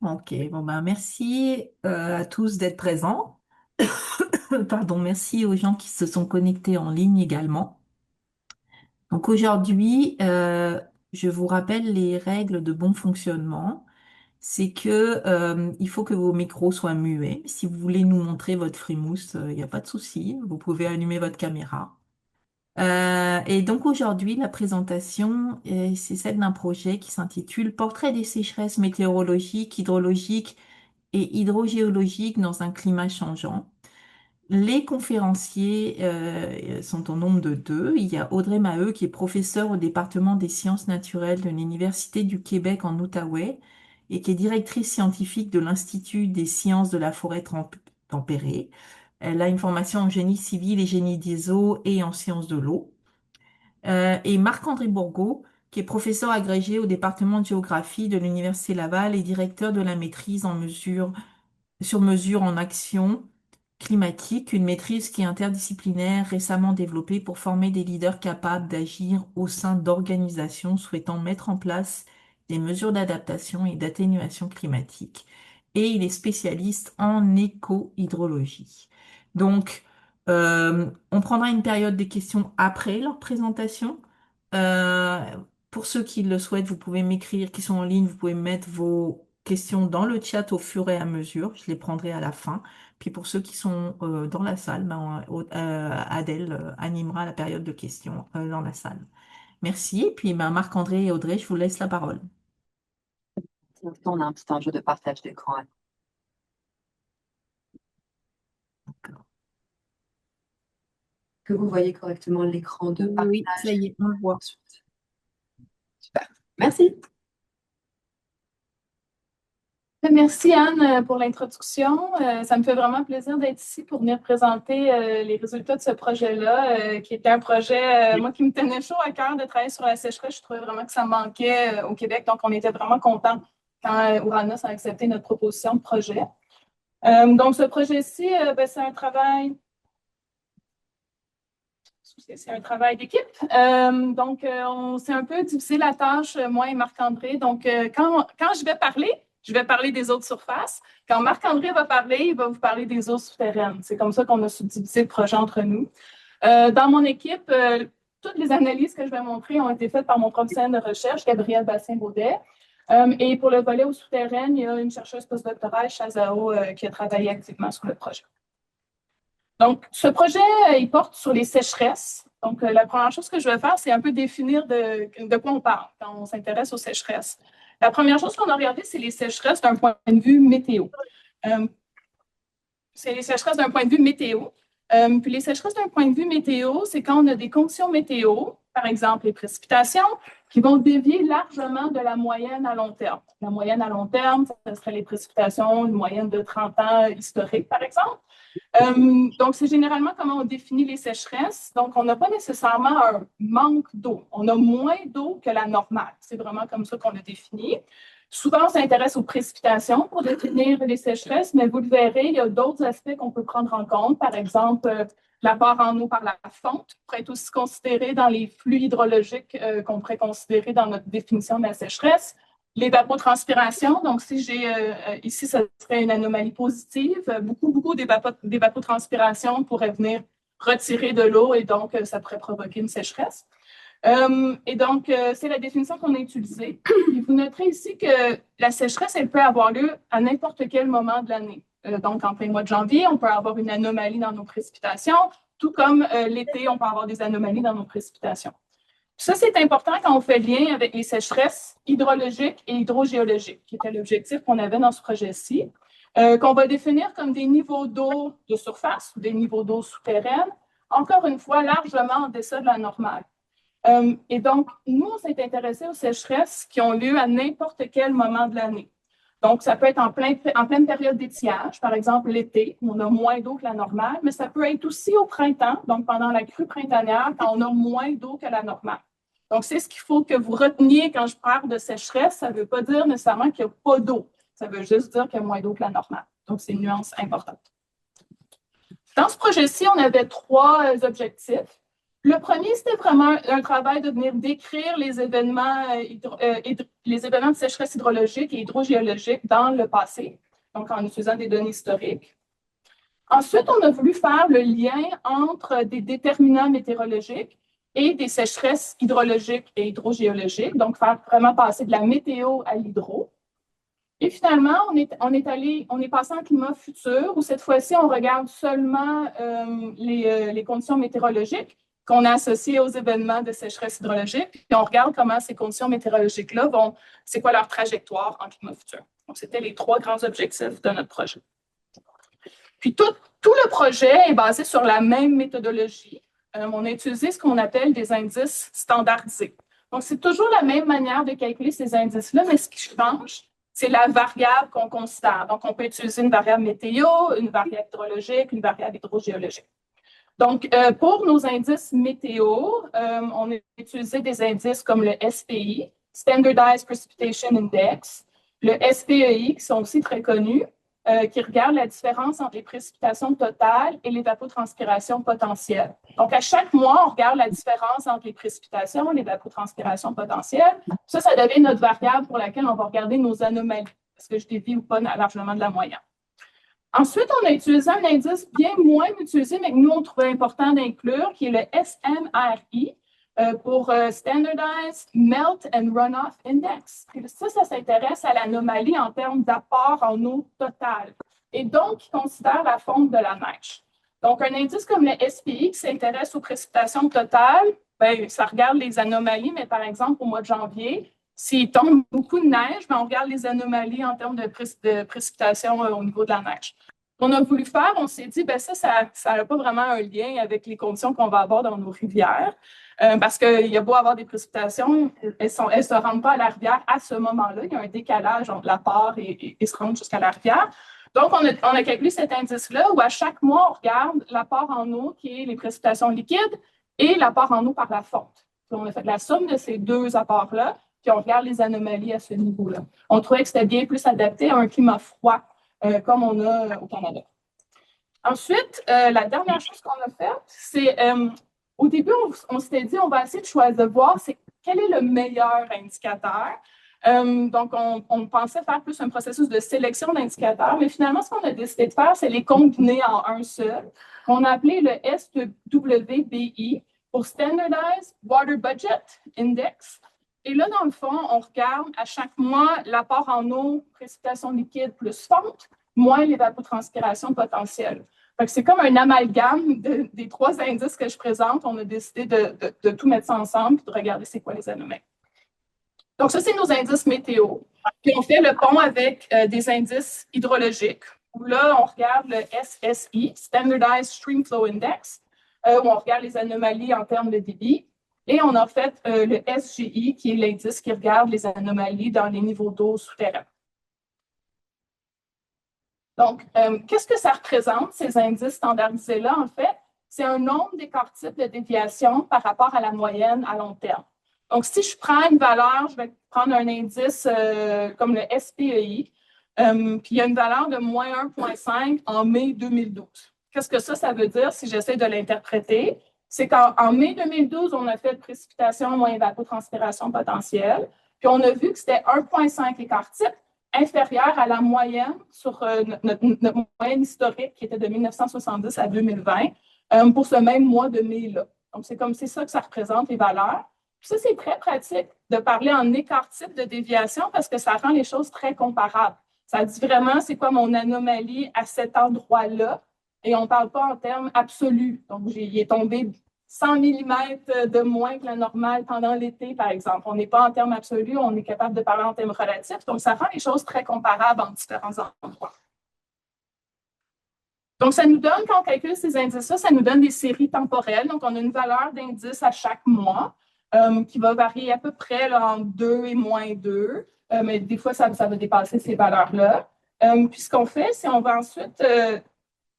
Ok, bon ben merci à tous d'être présents. Pardon, merci aux gens qui se sont connectés en ligne également. Donc aujourd'hui, je vous rappelle les règles de bon fonctionnement. C'est que il faut que vos micros soient muets. Si vous voulez nous montrer votre frimousse, il n'y a pas de souci. Vous pouvez allumer votre caméra. Et donc aujourd'hui, la présentation, c'est celle d'un projet qui s'intitule Portrait des sécheresses météorologiques, hydrologiques et hydrogéologiques dans un climat changeant. Les conférenciers sont au nombre de deux. Il y a Audrey Maheu, qui est professeure au département des sciences naturelles de l'Université du Québec en Outaouais et qui est directrice scientifique de l'Institut des sciences de la forêt tempérée. Elle a une formation en génie civil et génie des eaux et en sciences de l'eau. Et Marc-André Bourgault, qui est professeur agrégé au département de géographie de l'Université Laval et directeur de la maîtrise en mesure sur mesure en action climatique, une maîtrise qui est interdisciplinaire récemment développée pour former des leaders capables d'agir au sein d'organisations souhaitant mettre en place des mesures d'adaptation et d'atténuation climatique. Et il est spécialiste en éco-hydrologie. Donc, on prendra une période de questions après leur présentation. Euh, pour ceux qui le souhaitent, vous pouvez m'écrire, qui sont en ligne, vous pouvez mettre vos questions dans le chat au fur et à mesure. Je les prendrai à la fin. Puis pour ceux qui sont dans la salle, ben, Adèle animera la période de questions dans la salle. Merci. Puis ben, Marc-André et Audrey, je vous laisse la parole. On a un petit enjeu de partage d'écran. Que vous voyez correctement l'écran de Oui, ça partage y est, on le voit. ensuite. Super. Merci. Merci Anne pour l'introduction. Ça me fait vraiment plaisir d'être ici pour venir présenter les résultats de ce projet-là, qui était un projet, moi, qui me tenait chaud à cœur de travailler sur la sécheresse. Je trouvais vraiment que ça manquait au Québec, donc on était vraiment contents quand Ouranos a accepté notre proposition de projet. Donc ce projet-ci, c'est un travail. C'est un travail d'équipe. On s'est un peu divisé la tâche, moi et Marc-André. Donc, quand je vais parler des eaux de surface. Quand Marc-André va parler, il va vous parler des eaux souterraines. C'est comme ça qu'on a subdivisé le projet entre nous. Dans mon équipe, toutes les analyses que je vais montrer ont été faites par mon professeur de recherche, Gabriel Bassin-Baudet. Et pour le volet eaux souterraines, il y a une chercheuse postdoctorale, Chazao, qui a travaillé activement sur le projet. Donc, ce projet, il porte sur les sécheresses. Donc, la première chose que je vais faire, c'est un peu définir de quoi on parle quand on s'intéresse aux sécheresses. La première chose qu'on a regardée, c'est les sécheresses d'un point de vue météo. C'est les sécheresses d'un point de vue météo. Puis les sécheresses d'un point de vue météo, c'est quand on a des conditions météo, par exemple les précipitations, qui vont dévier largement de la moyenne à long terme. La moyenne à long terme, ce serait les précipitations, une moyenne de 30 ans historique, par exemple. Donc, c'est généralement comment on définit les sécheresses. Donc, on n'a pas nécessairement un manque d'eau. On a moins d'eau que la normale. C'est vraiment comme ça qu'on l'a défini. Souvent, on s'intéresse aux précipitations pour définir les sécheresses, mais vous le verrez, il y a d'autres aspects qu'on peut prendre en compte. Par exemple, l'apport en eau par la fonte pourrait être aussi considéré dans les flux hydrologiques qu'on pourrait considérer dans notre définition de la sécheresse. L'évapotranspiration, donc si j'ai ici, ça serait une anomalie positive. Beaucoup d'évapotranspiration pourrait venir retirer de l'eau et donc ça pourrait provoquer une sécheresse. C'est la définition qu'on a utilisée. Et vous noterez ici que la sécheresse, elle peut avoir lieu à n'importe quel moment de l'année. Donc, en plein mois de janvier, on peut avoir une anomalie dans nos précipitations, tout comme l'été, on peut avoir des anomalies dans nos précipitations. Ça, c'est important quand on fait lien avec les sécheresses hydrologiques et hydrogéologiques, qui était l'objectif qu'on avait dans ce projet-ci, qu'on va définir comme des niveaux d'eau de surface ou des niveaux d'eau souterraines, encore une fois, largement en deçà de la normale. Et donc, nous, on s'est intéressés aux sécheresses qui ont lieu à n'importe quel moment de l'année. Donc, ça peut être en pleine période d'étiage, par exemple l'été, où on a moins d'eau que la normale, mais ça peut être aussi au printemps, donc pendant la crue printanière, quand on a moins d'eau que la normale. Donc, c'est ce qu'il faut que vous reteniez quand je parle de sécheresse. Ça ne veut pas dire nécessairement qu'il n'y a pas d'eau. Ça veut juste dire qu'il y a moins d'eau que la normale. Donc, c'est une nuance importante. Dans ce projet-ci, on avait trois objectifs. Le premier, c'était vraiment un travail de venir décrire les événements de sécheresse hydrologique et hydrogéologique dans le passé, donc en utilisant des données historiques. Ensuite, on a voulu faire le lien entre des déterminants météorologiques et des sécheresses hydrologiques et hydrogéologiques, donc faire vraiment passer de la météo à l'hydro. Et finalement, on est passé en climat futur, où cette fois-ci, on regarde seulement les conditions météorologiques qu'on a associées aux événements de sécheresse hydrologique, puis on regarde comment ces conditions météorologiques-là c'est quoi leur trajectoire en climat futur. Donc, c'était les 3 grands objectifs de notre projet. Puis, tout le projet est basé sur la même méthodologie. On a utilisé ce qu'on appelle des indices standardisés. Donc, c'est toujours la même manière de calculer ces indices-là, mais ce qui change, c'est la variable qu'on considère. Donc, on peut utiliser une variable météo, une variable hydrologique, une variable hydrogéologique. Donc, pour nos indices météo, on a utilisé des indices comme le SPI, Standardized Precipitation Index, le SPEI, qui sont aussi très connus, qui regardent la différence entre les précipitations totales et l'évapotranspiration potentielle. Donc, à chaque mois, on regarde la différence entre les précipitations et l'évapotranspiration potentielle. Ça devient notre variable pour laquelle on va regarder nos anomalies, est-ce que je dévie ou pas largement de la moyenne. Ensuite, on a utilisé un indice bien moins utilisé, mais que nous, on trouvait important d'inclure, qui est le SMRI, pour Standardized Melt and Runoff Index. Ça s'intéresse à l'anomalie en termes d'apport en eau totale. Et donc, il considère la fonte de la neige. Donc, un indice comme le SPI qui s'intéresse aux précipitations totales, bien, ça regarde les anomalies, mais par exemple, au mois de janvier, s'il tombe beaucoup de neige, bien, on regarde les anomalies en termes de précipitations au niveau de la neige. On a voulu faire, on s'est dit, bien, ça n'a pas vraiment un lien avec les conditions qu'on va avoir dans nos rivières. Parce qu'il y a beau avoir des précipitations, elles ne se rendent pas à la rivière à ce moment-là. Il y a un décalage entre l'apport et se rendre jusqu'à la rivière. Donc, on a calculé cet indice-là où à chaque mois, on regarde l'apport en eau, qui est les précipitations liquides, et l'apport en eau par la fonte. Puis on a fait la somme de ces 2 apports-là, puis on regarde les anomalies à ce niveau-là. On trouvait que c'était bien plus adapté à un climat froid, comme on a au Canada. Ensuite, la dernière chose qu'on a faite, c'est au début, on s'était dit, on va essayer de choisir, de voir quel est le meilleur indicateur. Donc, on pensait faire plus un processus de sélection d'indicateurs, mais finalement, ce qu'on a décidé de faire, c'est les combiner en un seul, qu'on a appelé le SWBI pour Standardized Water Budget Index. Et là, dans le fond, on regarde à chaque mois l'apport en eau, précipitation liquide plus fonte, moins l'évapotranspiration potentielle. C'est comme un amalgame des 3 indices que je présente. On a décidé de tout mettre ça ensemble et de regarder c'est quoi les anomalies. Donc, ça, c'est nos indices météo. Puis, on fait le pont avec des indices hydrologiques, où là, on regarde le SSI, Standardized Stream Flow Index, où on regarde les anomalies en termes de débit. Et on a fait le SGI, qui est l'indice qui regarde les anomalies dans les niveaux d'eau souterrains. Donc, qu'est-ce que ça représente, ces indices standardisés-là? En fait, c'est un nombre d'écarts types de déviation par rapport à la moyenne à long terme. Donc, si je prends une valeur, je vais prendre un indice comme le SPEI, puis il y a une valeur de moins 1,5 en mai 2012. Qu'est-ce que ça veut dire si j'essaie de l'interpréter? C'est qu'en mai 2012, on a fait précipitation moins évapotranspiration potentielle, puis on a vu que c'était 1,5 écart type inférieure à la moyenne sur notre moyenne historique qui était de 1970 à 2020 pour ce même mois de mai-là. Donc, c'est ça que ça représente, les valeurs. Puis ça, c'est très pratique de parler en écart type de déviation parce que ça rend les choses très comparables. Ça dit vraiment c'est quoi mon anomalie à cet endroit-là et on ne parle pas en termes absolus. Donc, il est tombé 100 mm de moins que la normale pendant l'été, par exemple. On n'est pas en termes absolus, on est capable de parler en termes relatifs. Donc, ça rend les choses très comparables en différents endroits. Donc, ça nous donne, quand on calcule ces indices-là, ça nous donne des séries temporelles. Donc, on a une valeur d'indice à chaque mois qui va varier à peu près là, entre 2 et moins 2. Mais des fois, ça va dépasser ces valeurs-là. Puis, ce qu'on fait, c'est qu'on va ensuite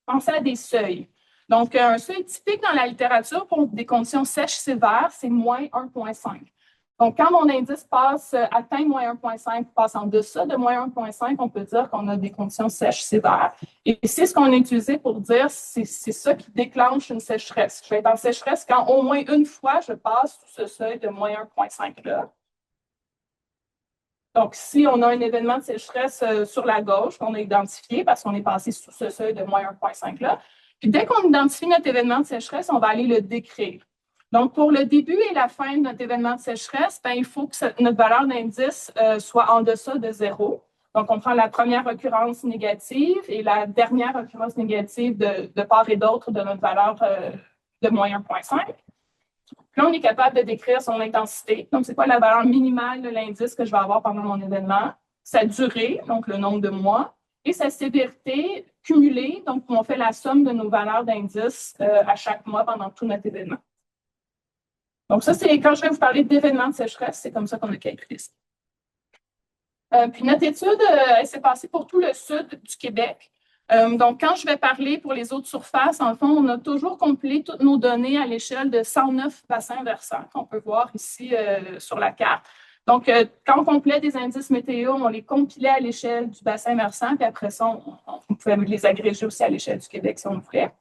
penser à des seuils. Donc, un seuil typique dans la littérature pour des conditions sèches sévères, c'est moins 1,5. Donc, quand mon indice atteint moins 1,5, passe en deçà de moins 1,5, on peut dire qu'on a des conditions sèches sévères. Et c'est ce qu'on a utilisé pour dire c'est ça qui déclenche une sécheresse. Je vais être en sécheresse quand au moins une fois je passe sous ce seuil de moins 1,5 là. Donc, si on a un événement de sécheresse sur la gauche qu'on a identifié parce qu'on est passé sous ce seuil de moins 1,5 là, puis dès qu'on identifie notre événement de sécheresse, on va aller le décrire. Donc, pour le début et la fin de notre événement de sécheresse, il faut que notre valeur d'indice soit en deçà de 0. Donc, on prend la première occurrence négative et la dernière occurrence négative de part et d'autre de notre valeur de moins 1,5. Puis là, on est capable de décrire son intensité. Donc, c'est quoi la valeur minimale de l'indice que je vais avoir pendant mon événement, sa durée, donc le nombre de mois, et sa sévérité cumulée. Donc, on fait la somme de nos valeurs d'indice à chaque mois pendant tout notre événement. Donc, ça, c'est quand je vais vous parler d'événements de sécheresse, c'est comme ça qu'on a calculé ça. Puis notre étude, elle s'est passée pour tout le sud du Québec. Donc, quand je vais parler pour les autres surfaces, en fond, on a toujours compilé toutes nos données à l'échelle de 109 bassins versants qu'on peut voir ici sur la carte. Donc, quand on compilait des indices météo, on les compilait à l'échelle du bassin versant, puis après ça, on pouvait les agréger aussi à l'échelle du Québec si on le voulait.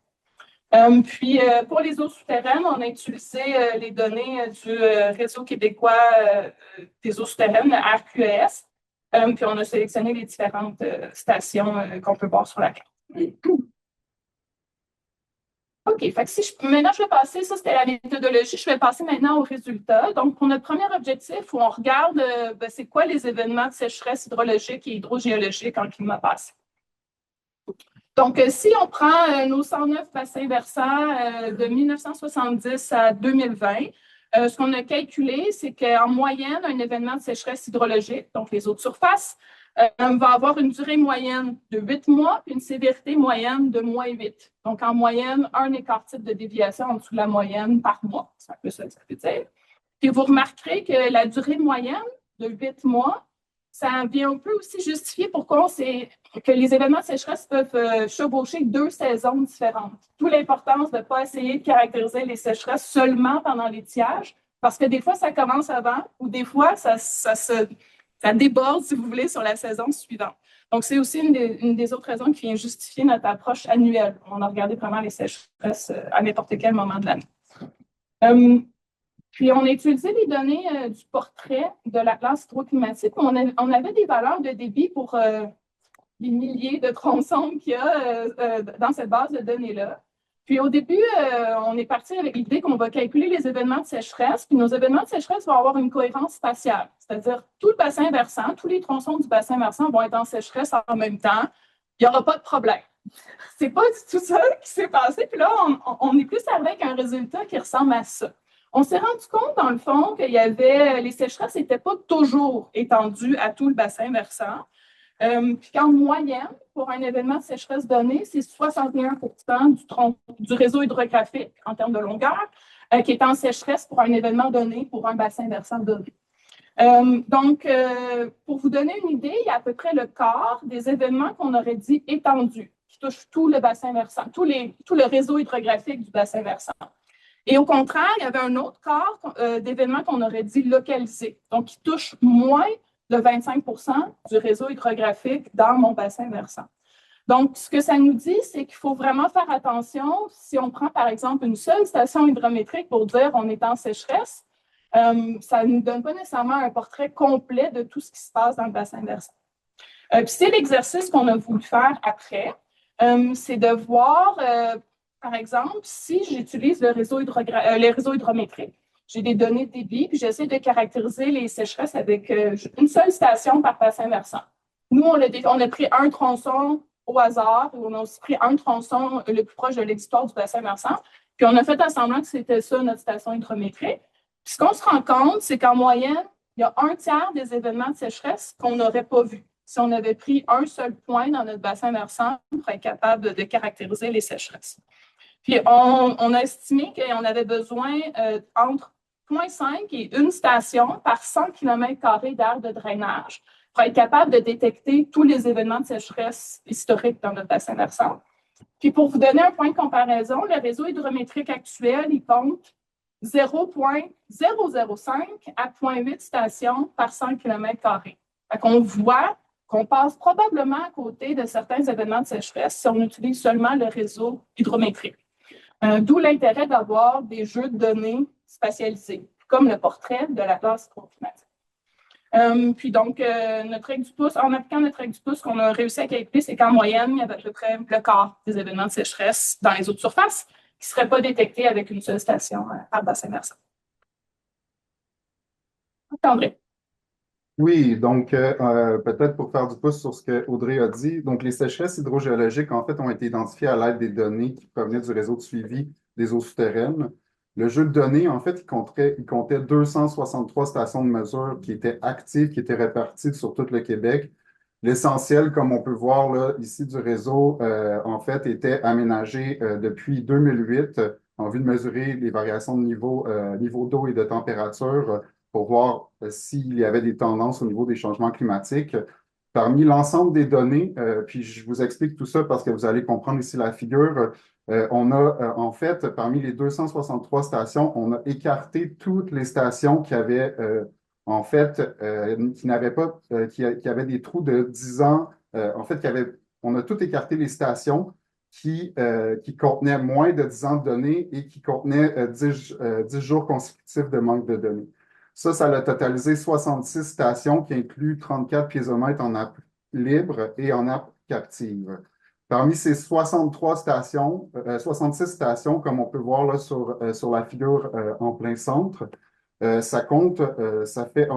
Puis, pour les eaux souterraines, on a utilisé les données du réseau québécois des eaux souterraines, le RQES. Puis, on a sélectionné les différentes stations qu'on peut voir sur la carte. OK, fait que maintenant, je vais passer, ça c'était la méthodologie, je vais passer maintenant aux résultats. Donc, pour notre premier objectif, où on regarde c'est quoi les événements de sécheresse hydrologique et hydrogéologique en climat passé. Donc, si on prend nos 109 bassins versants de 1970 à 2020, ce qu'on a calculé, c'est qu'en moyenne, un événement de sécheresse hydrologique, donc les eaux de surface, va avoir une durée moyenne de 8 mois puis une sévérité moyenne de moins 8. Donc, en moyenne, un écart-type de déviation en dessous de la moyenne par mois. C'est un peu ça que ça veut dire. Puis, vous remarquerez que la durée moyenne de 8 mois, ça vient un peu aussi justifier pourquoi que les événements de sécheresse peuvent chevaucher 2 saisons différentes. D'où l'importance de ne pas essayer de caractériser les sécheresses seulement pendant l'étiage, parce que des fois, ça commence avant ou des fois, ça déborde, si vous voulez, sur la saison suivante. Donc, c'est aussi une des autres raisons qui vient justifier notre approche annuelle. On a regardé vraiment les sécheresses à n'importe quel moment de l'année. Puis, on a utilisé les données du portrait de l'Atlas hydroclimatique. On avait des valeurs de débit pour les milliers de tronçons qu'il y a dans cette base de données-là. Puis, au début, on est parti avec l'idée qu'on va calculer les événements de sécheresse. Puis, nos événements de sécheresse vont avoir une cohérence spatiale. C'est-à-dire, tout le bassin versant, tous les tronçons du bassin versant vont être en sécheresse en même temps. Il n'y aura pas de problème. C'est pas du tout ça qui s'est passé. Puis là, on est plus avec un résultat qui ressemble à ça. On s'est rendu compte, dans le fond, que les sécheresses n'étaient pas toujours étendues à tout le bassin versant. Puis qu'en moyenne, pour un événement de sécheresse donné, c'est 61 du réseau hydrographique en termes de longueur qui est en sécheresse pour un événement donné, pour un bassin versant donné. Donc, pour vous donner une idée, il y a à peu près le quart des événements qu'on aurait dit étendus, qui touchent tout le bassin versant, tout le réseau hydrographique du bassin versant. Et au contraire, il y avait un autre quart d'événements qu'on aurait dit localisés, donc qui touchent moins de 25 du réseau hydrographique dans mon bassin versant. Donc, ce que ça nous dit, c'est qu'il faut vraiment faire attention si on prend, par exemple, une seule station hydrométrique pour dire on est en sécheresse, ça ne nous donne pas nécessairement un portrait complet de tout ce qui se passe dans le bassin versant. Puis c'est l'exercice qu'on a voulu faire après, c'est de voir, par exemple, si j'utilise le réseau hydrométrique, j'ai des données de débit, puis j'essaie de caractériser les sécheresses avec une seule station par bassin versant. Nous, on a pris un tronçon au hasard, on a aussi pris un tronçon le plus proche de l'exutoire du bassin versant, puis on a fait semblant que c'était ça notre station hydrométrique. Puis ce qu'on se rend compte, c'est qu'en moyenne, il y a un tiers des événements de sécheresse qu'on n'aurait pas vus si on avait pris un seul point dans notre bassin versant pour être capable de caractériser les sécheresses. Puis on a estimé qu'on avait besoin entre 0,5 et une station par 100 km² d'aire de drainage pour être capable de détecter tous les événements de sécheresse historiques dans notre bassin versant. Puis pour vous donner un point de comparaison, le réseau hydrométrique actuel, il compte 0,005 à 0,8 stations par 100 km². Fait qu'on voit qu'on passe probablement à côté de certains événements de sécheresse si on utilise seulement le réseau hydrométrique. D'où l'intérêt d'avoir des jeux de données spatialisés, comme le portrait de la classe hydroclimatique. Puis donc, notre règle du pouce, en appliquant notre règle du pouce, ce qu'on a réussi à calculer, c'est qu'en moyenne, il y avait à peu près le quart des événements de sécheresse dans les eaux de surface qui ne seraient pas détectés avec une seule station par bassin versant. André. Oui, donc peut-être pour faire du pouce sur ce que Audrey a dit, donc les sécheresses hydrogéologiques en fait ont été identifiées à l'aide des données qui provenaient du réseau de suivi des eaux souterraines. Le jeu de données, en fait, il comptait 263 stations de mesure qui étaient actives, qui étaient réparties sur tout le Québec. L'essentiel, comme on peut voir là, ici du réseau, en fait, était aménagé depuis 2008 en vue de mesurer les variations de niveau d'eau et de température pour voir s'il y avait des tendances au niveau des changements climatiques. Parmi l'ensemble des données, puis je vous explique tout ça parce que vous allez comprendre ici la figure, on a en fait, parmi les 263 stations, on a écarté toutes les stations qui avaient en fait, qui n'avaient pas, qui avaient des trous de 10 ans. En fait, on a tout écarté les stations qui contenaient moins de 10 ans de données et qui contenaient 10 jours consécutifs de manque de données. Ça a totalisé 66 stations qui incluent 34 piézomètres en nappe libre et en nappe captive. Parmi ces 66 stations, comme on peut voir là sur la figure en plein centre, ça fait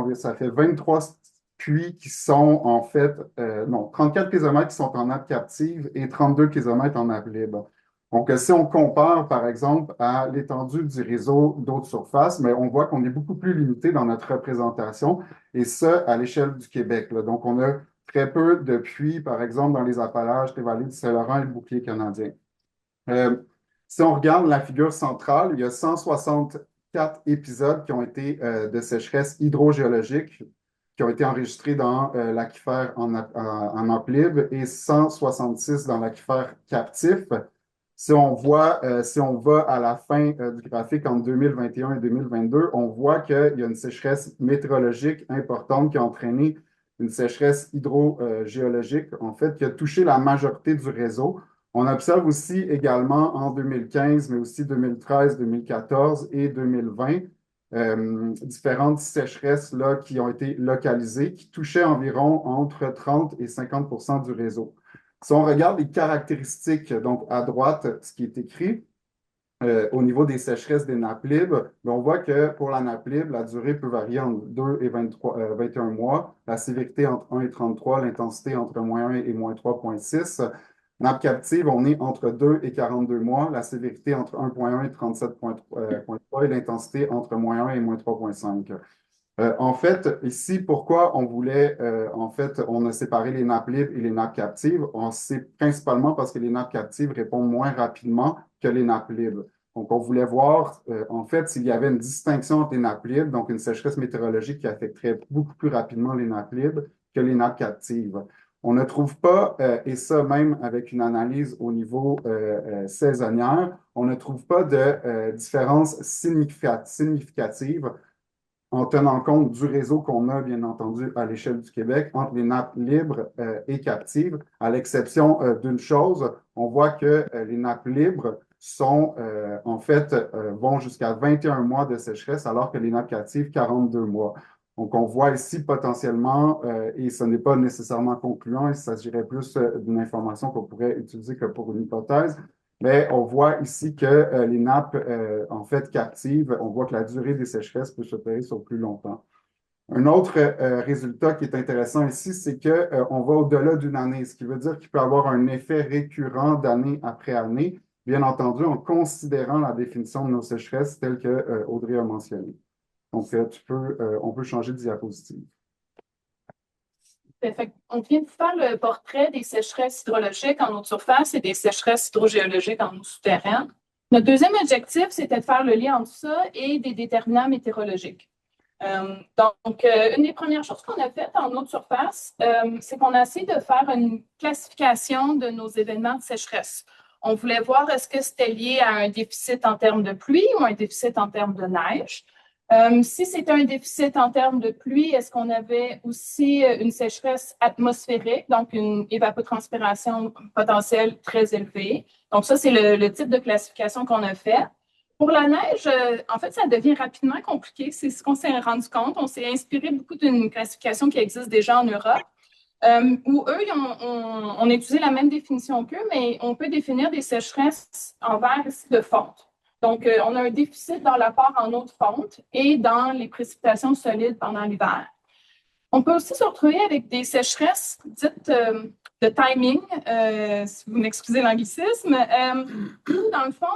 23 puits qui sont en fait, 34 piézomètres qui sont en nappe captive et 32 piézomètres en nappe libre. Donc, si on compare, par exemple, à l'étendue du réseau d'eau de surface, mais on voit qu'on est beaucoup plus limité dans notre représentation, et ça, à l'échelle du Québec, là. Donc, on a très peu de puits, par exemple, dans les Appalaches, les vallées du Saint-Laurent et le bouclier canadien. Si on regarde la figure centrale, il y a 164 épisodes qui ont été de sécheresse hydrogéologique qui ont été enregistrés dans l'aquifère en nappe libre et 166 dans l'aquifère captif. Si on va à la fin du graphique en 2021 et 2022, on voit qu'il y a une sécheresse météorologique importante qui a entraîné une sécheresse hydrogéologique, en fait, qui a touché la majorité du réseau. On observe aussi également en 2015, mais aussi 2013, 2014 et 2020, différentes sécheresses là, qui ont été localisées, qui touchaient environ entre 30 et 50 % du réseau. Si on regarde les caractéristiques, donc à droite, ce qui est écrit au niveau des sécheresses des nappes libres, on voit que pour la nappe libre, la durée peut varier entre 2 et 21 mois, la sévérité entre 1 et 33, l'intensité entre -1 et -3,6. Nappe captive, on est entre 2 et 42 mois, la sévérité entre 1,1 et 37,3 et l'intensité entre -1 et -3,5. En fait, ici, pourquoi on voulait, on a séparé les nappes libres et les nappes captives? C'est principalement parce que les nappes captives répondent moins rapidement que les nappes libres. Donc, on voulait voir, en fait, s'il y avait une distinction entre les nappes libres, donc une sécheresse météorologique qui affecterait beaucoup plus rapidement les nappes libres que les nappes captives. On ne trouve pas, et ça même avec une analyse au niveau saisonnière, on ne trouve pas de différence significative en tenant compte du réseau qu'on a, bien entendu, à l'échelle du Québec, entre les nappes libres et captives, à l'exception d'une chose, on voit que les nappes libres sont, vont jusqu'à 21 mois de sécheresse, alors que les nappes captives, 42 mois. Donc, on voit ici potentiellement, et ce n'est pas nécessairement concluant, il s'agirait plus d'une information qu'on pourrait utiliser que pour une hypothèse, mais on voit ici que les nappes, en fait, captives, on voit que la durée des sécheresses peut se faire sur plus longtemps. Un autre résultat qui est intéressant ici, c'est qu'on va au-delà d'une année, ce qui veut dire qu'il peut avoir un effet récurrent d'année après année, bien entendu, en considérant la définition de nos sécheresses telle que Audrey a mentionné. Donc, on peut changer de diapositive. On vient de faire le portrait des sécheresses hydrologiques en eau de surface et des sécheresses hydrogéologiques en eau souterraine. Notre deuxième objectif, c'était de faire le lien entre ça et des déterminants météorologiques. Une des premières choses qu'on a faites en eau de surface, c'est qu'on a essayé de faire une classification de nos événements de sécheresse. On voulait voir est-ce que c'était lié à un déficit en termes de pluie ou un déficit en termes de neige. Si c'était un déficit en termes de pluie, est-ce qu'on avait aussi une sécheresse atmosphérique, donc une évapotranspiration potentielle très élevée? Donc, ça, c'est le type de classification qu'on a fait. Pour la neige, en fait, ça devient rapidement compliqué. C'est ce qu'on s'est rendu compte. On s'est inspiré beaucoup d'une classification qui existe déjà en Europe, où eux, on a utilisé la même définition qu'eux, mais on peut définir des sécheresses en vers ici de fonte. Donc, on a un déficit dans l'apport en eau de fonte et dans les précipitations solides pendant l'hiver. On peut aussi se retrouver avec des sécheresses dites de timing, si vous m'excusez l'anglicisme, où, dans le fond,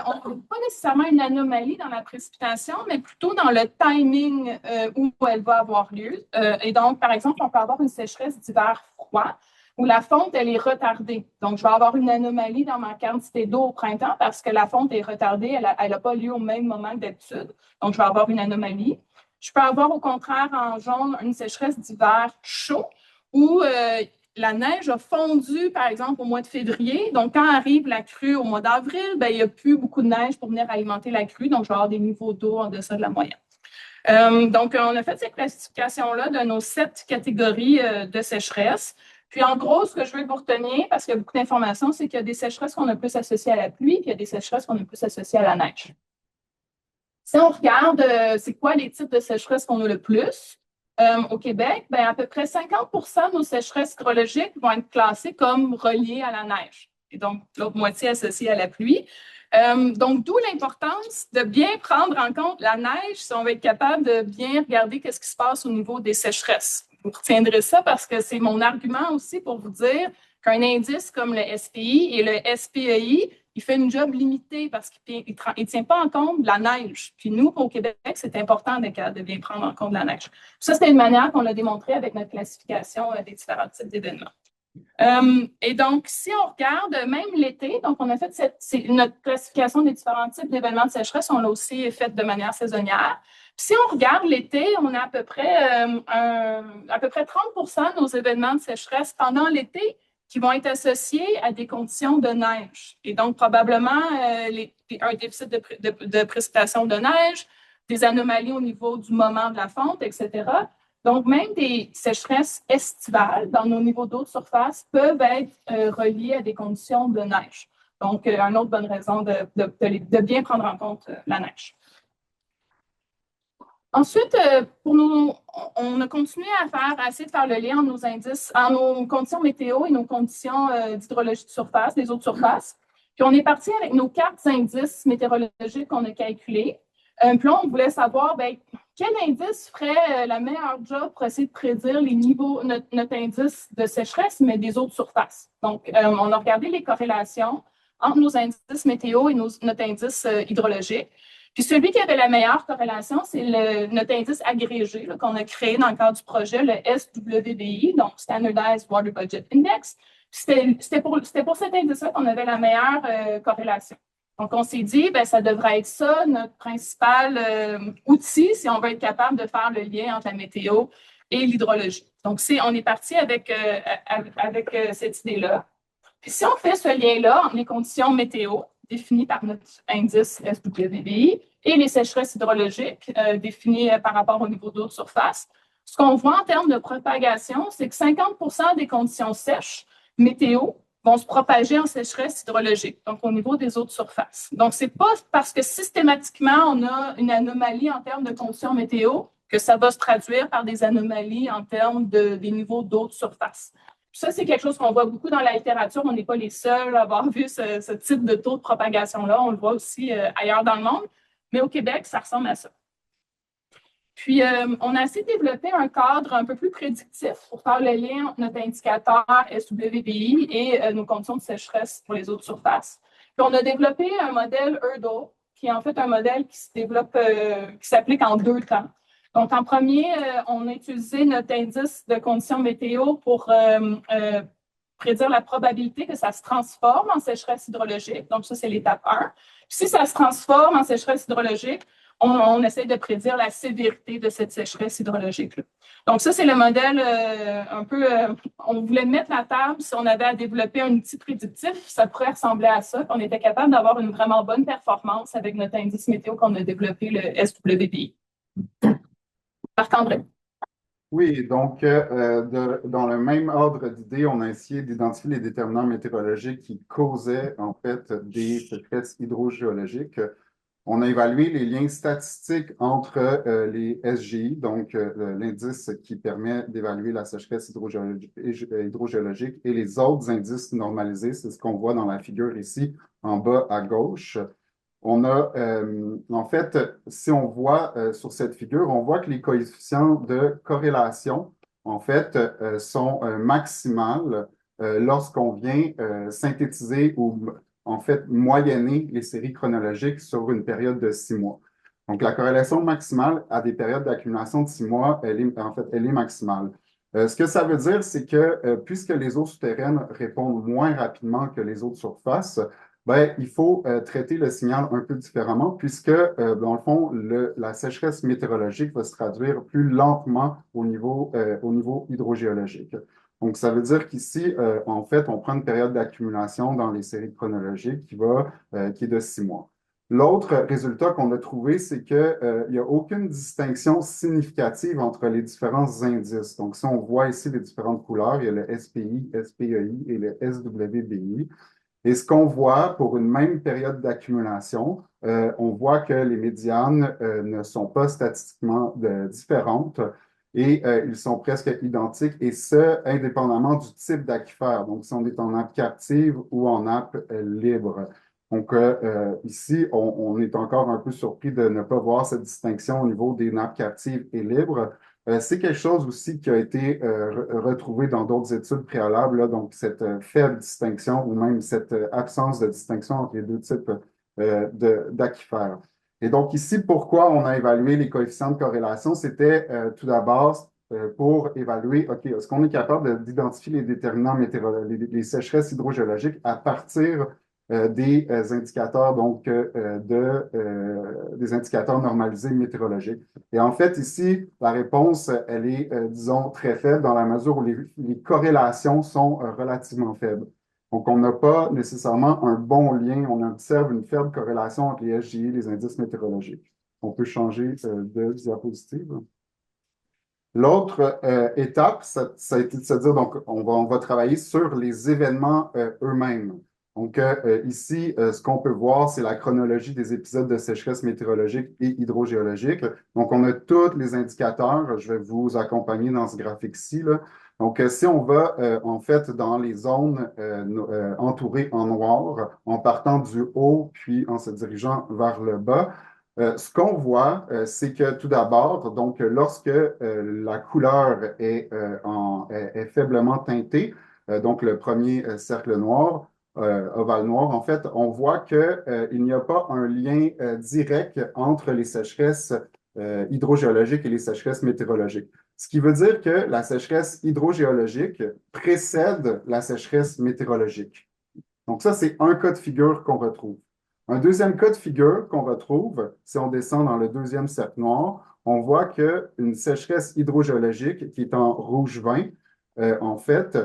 on ne trouve pas nécessairement une anomalie dans la précipitation, mais plutôt dans le timing où elle va avoir lieu. Et donc, par exemple, on peut avoir une sécheresse d'hiver froid, où la fonte, elle est retardée. Donc, je vais avoir une anomalie dans ma quantité d'eau au printemps parce que la fonte est retardée, elle n'a pas lieu au même moment que d'habitude. Donc, je vais avoir une anomalie. Je peux avoir au contraire en jaune une sécheresse d'hiver chaud où la neige a fondu, par exemple, au mois de février. Donc, quand arrive la crue au mois d'avril, ben, il n'y a plus beaucoup de neige pour venir alimenter la crue. Donc, je vais avoir des niveaux d'eau en deçà de la moyenne. Donc, on a fait cette classification-là de nos 7 catégories de sécheresse. Puis, en gros, ce que je veux que vous reteniez, parce qu'il y a beaucoup d'informations, c'est qu'il y a des sécheresses qu'on a plus associées à la pluie, puis il y a des sécheresses qu'on a plus associées à la neige. Si on regarde, c'est quoi les types de sécheresses qu'on a le plus au Québec, ben, à peu près 50% de nos sécheresses hydrologiques vont être classées comme reliées à la neige. Et donc, l'autre moitié associée à la pluie. Donc, d'où l'importance de bien prendre en compte la neige si on va être capable de bien regarder ce qui se passe au niveau des sécheresses. Vous retiendrez ça parce que c'est mon argument aussi pour vous dire qu'un indice comme le SPI et le SPEI, il fait une job limitée parce qu'il ne tient pas en compte de la neige. Puis nous, au Québec, c'est important de bien prendre en compte de la neige. Ça, c'était une manière qu'on l'a démontré avec notre classification des différents types d'événements. Et donc, si on regarde même l'été, donc on a fait notre classification des différents types d'événements de sécheresse, on l'a aussi fait de manière saisonnière. Puis si on regarde l'été, on a à peu près 30% de nos événements de sécheresse pendant l'été qui vont être associés à des conditions de neige. Et donc, probablement, un déficit de précipitation de neige, des anomalies au niveau du moment de la fonte, etc. Donc, même des sécheresses estivales dans nos niveaux d'eau de surface peuvent être reliées à des conditions de neige. Donc, une autre bonne raison de bien prendre en compte la neige. Ensuite, on a continué à essayer de faire le lien entre nos indices, entre nos conditions météo et nos conditions d'hydrologie de surface, des eaux de surface. Puis, on est parti avec nos 4 indices météorologiques qu'on a calculés. Puis là, on voulait savoir quel indice ferait la meilleure job pour essayer de prédire les niveaux, notre indice de sécheresse, mais des eaux de surface. Donc, on a regardé les corrélations entre nos indices météo et notre indice hydrologique. Puis celui qui avait la meilleure corrélation, c'est notre indice agrégé qu'on a créé dans le cadre du projet, le SWBI, donc Standardized Water Budget Index. C'était pour cet indice-là qu'on avait la meilleure corrélation. Donc, on s'est dit, ça devrait être ça, notre principal outil, si on veut être capable de faire le lien entre la météo et l'hydrologie. Donc, on est parti avec cette idée-là. Puis, si on fait ce lien-là entre les conditions météo définies par notre indice SWBI et les sécheresses hydrologiques définies par rapport au niveau d'eau de surface, ce qu'on voit en termes de propagation, c'est que 50% des conditions sèches météo vont se propager en sécheresse hydrologique, donc au niveau des eaux de surface. Donc, ce n'est pas parce que systématiquement, on a une anomalie en termes de conditions météo que ça va se traduire par des anomalies en termes des niveaux d'eau de surface. Ça, c'est quelque chose qu'on voit beaucoup dans la littérature. On n'est pas les seuls à avoir vu ce type de taux de propagation-là. On le voit aussi ailleurs dans le monde. Mais au Québec, ça ressemble à ça. Puis, on a essayé de développer un cadre un peu plus prédictif pour faire le lien entre notre indicateur SWBI et nos conditions de sécheresse pour les eaux de surface. Puis, on a développé un modèle ERDO, qui est en fait un modèle qui se développe, qui s'applique en 2 temps. Donc, en premier, on a utilisé notre indice de conditions météo pour prédire la probabilité que ça se transforme en sécheresse hydrologique. Donc, ça, c'est l'étape 1. Puis, si ça se transforme en sécheresse hydrologique, on essaie de prédire la sévérité de cette sécheresse hydrologique-là. Donc, ça, c'est le modèle on voulait mettre la table si on avait à développer un outil prédictif, ça pourrait ressembler à ça. On était capable d'avoir une vraiment bonne performance avec notre indice météo qu'on a développé, le SWBI. Marc-André. Oui, donc dans le même ordre d'idées, on a essayé d'identifier les déterminants météorologiques qui causaient en fait des sécheresses hydrogéologiques. On a évalué les liens statistiques entre les SGI, donc l'indice qui permet d'évaluer la sécheresse hydrogéologique, et les autres indices normalisés. C'est ce qu'on voit dans la figure ici en bas à gauche. On a, en fait, si on voit sur cette figure, on voit que les coefficients de corrélation, en fait, sont maximales lorsqu'on vient synthétiser ou, en fait, moyenner les séries chronologiques sur une période de 6 mois. Donc, la corrélation maximale à des périodes d'accumulation de 6 mois, elle est maximale. Ce que ça veut dire, c'est que puisque les eaux souterraines répondent moins rapidement que les eaux de surface, ben, il faut traiter le signal un peu différemment puisque, dans le fond, la sécheresse météorologique va se traduire plus lentement au niveau hydrogéologique. Donc, ça veut dire qu'ici, en fait, on prend une période d'accumulation dans les séries chronologiques qui est de 6 mois. L'autre résultat qu'on a trouvé, c'est qu'il n'y a aucune distinction significative entre les différents indices. Donc, si on voit ici les différentes couleurs, il y a le SPI, SPEI et le SWBI. Et ce qu'on voit pour une même période d'accumulation, on voit que les médianes ne sont pas statistiquement différentes et ils sont presque identiques, et ce, indépendamment du type d'aquifère. Donc, si on est en nappe captive ou en nappe libre. Donc, ici, on est encore un peu surpris de ne pas voir cette distinction au niveau des nappes captives et libres. C'est quelque chose aussi qui a été retrouvé dans d'autres études préalables, là, donc cette faible distinction ou même cette absence de distinction entre les deux types d'aquifères. Et donc ici, pourquoi on a évalué les coefficients de corrélation? C'était tout d'abord pour évaluer, OK, est-ce qu'on est capable d'identifier les déterminants météorologiques, les sécheresses hydrogéologiques à partir des indicateurs, donc des indicateurs normalisés météorologiques. Et en fait, ici, la réponse, elle est, disons, très faible dans la mesure où les corrélations sont relativement faibles. Donc, on n'a pas nécessairement un bon lien, on observe une faible corrélation entre les SGI et les indices météorologiques. On peut changer de diapositive. L'autre étape, ça a été de se dire, donc, on va travailler sur les événements eux-mêmes. Donc, ici, ce qu'on peut voir, c'est la chronologie des épisodes de sécheresse météorologique et hydrogéologique. Donc, on a tous les indicateurs. Je vais vous accompagner dans ce graphique-ci, là. Donc, si on va, en fait, dans les zones entourées en noir, en partant du haut, puis en se dirigeant vers le bas, ce qu'on voit, c'est que tout d'abord, donc, lorsque la couleur est faiblement teintée, donc le premier cercle noir, ovale noir, en fait, on voit qu'il n'y a pas un lien direct entre les sécheresses hydrogéologiques et les sécheresses météorologiques. Ce qui veut dire que la sécheresse hydrogéologique précède la sécheresse météorologique. Donc ça, c'est un cas de figure qu'on retrouve. Un deuxième cas de figure qu'on retrouve, si on descend dans le deuxième cercle noir, on voit qu'une sécheresse hydrogéologique qui est en rouge vin, en fait,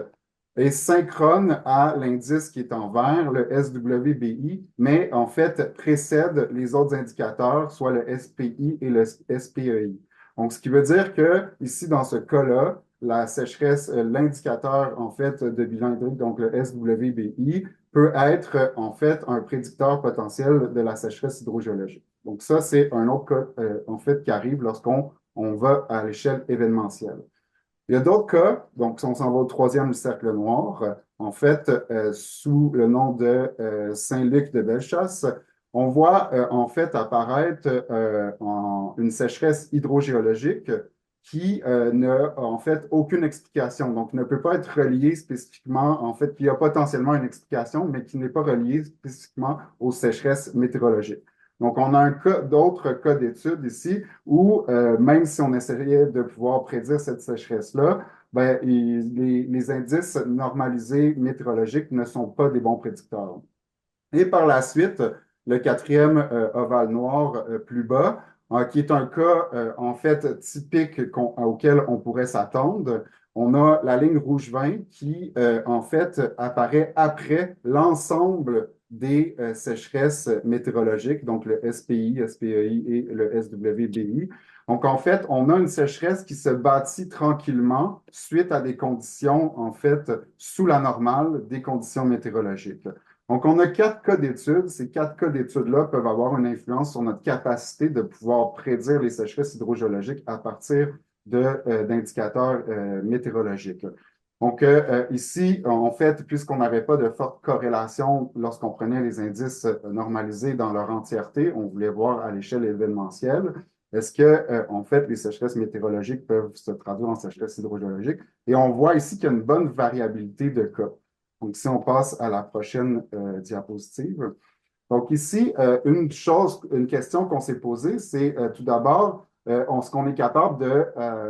est synchrone à l'indice qui est en vert, le SWBI, mais en fait précède les autres indicateurs, soit le SPI et le SPEI. Donc, ce qui veut dire que ici, dans ce cas-là, la sécheresse, l'indicateur en fait de bilan hydrique, donc le SWBI, peut être en fait un prédicteur potentiel de la sécheresse hydrogéologique. Donc ça, c'est un autre cas en fait qui arrive lorsqu'on va à l'échelle événementielle. Il y a d'autres cas, donc si on s'en va au troisième cercle noir, en fait, sous le nom de Saint-Luc de Bellechasse, on voit en fait apparaître une sécheresse hydrogéologique qui n'a en fait aucune explication, donc ne peut pas être reliée spécifiquement, en fait, qui a potentiellement une explication, mais qui n'est pas reliée spécifiquement aux sécheresses météorologiques. Donc, on a d'autres cas d'études ici où, même si on essayait de pouvoir prédire cette sécheresse-là, ben, les indices normalisés météorologiques ne sont pas des bons prédicteurs. Et par la suite, le quatrième ovale noir plus bas, qui est un cas, en fait, typique auquel on pourrait s'attendre. On a la ligne rouge vin qui, en fait, apparaît après l'ensemble des sécheresses météorologiques, donc le SPI, SPEI et le SWBI. Donc, en fait, on a une sécheresse qui se bâtit tranquillement suite à des conditions, en fait, sous la normale des conditions météorologiques. Donc, on a 4 cas d'études. Ces 4 cas d'études-là peuvent avoir une influence sur notre capacité de pouvoir prédire les sécheresses hydrogéologiques à partir d'indicateurs météorologiques. Donc, ici, en fait, puisqu'on n'avait pas de forte corrélation lorsqu'on prenait les indices normalisés dans leur entièreté, on voulait voir à l'échelle événementielle, est-ce que, en fait, les sécheresses météorologiques peuvent se traduire en sécheresses hydrogéologiques? Et on voit ici qu'il y a une bonne variabilité de cas. Donc, si on passe à la prochaine diapositive. Donc, ici, une question qu'on s'est posée, c'est tout d'abord, ce qu'on est capable de,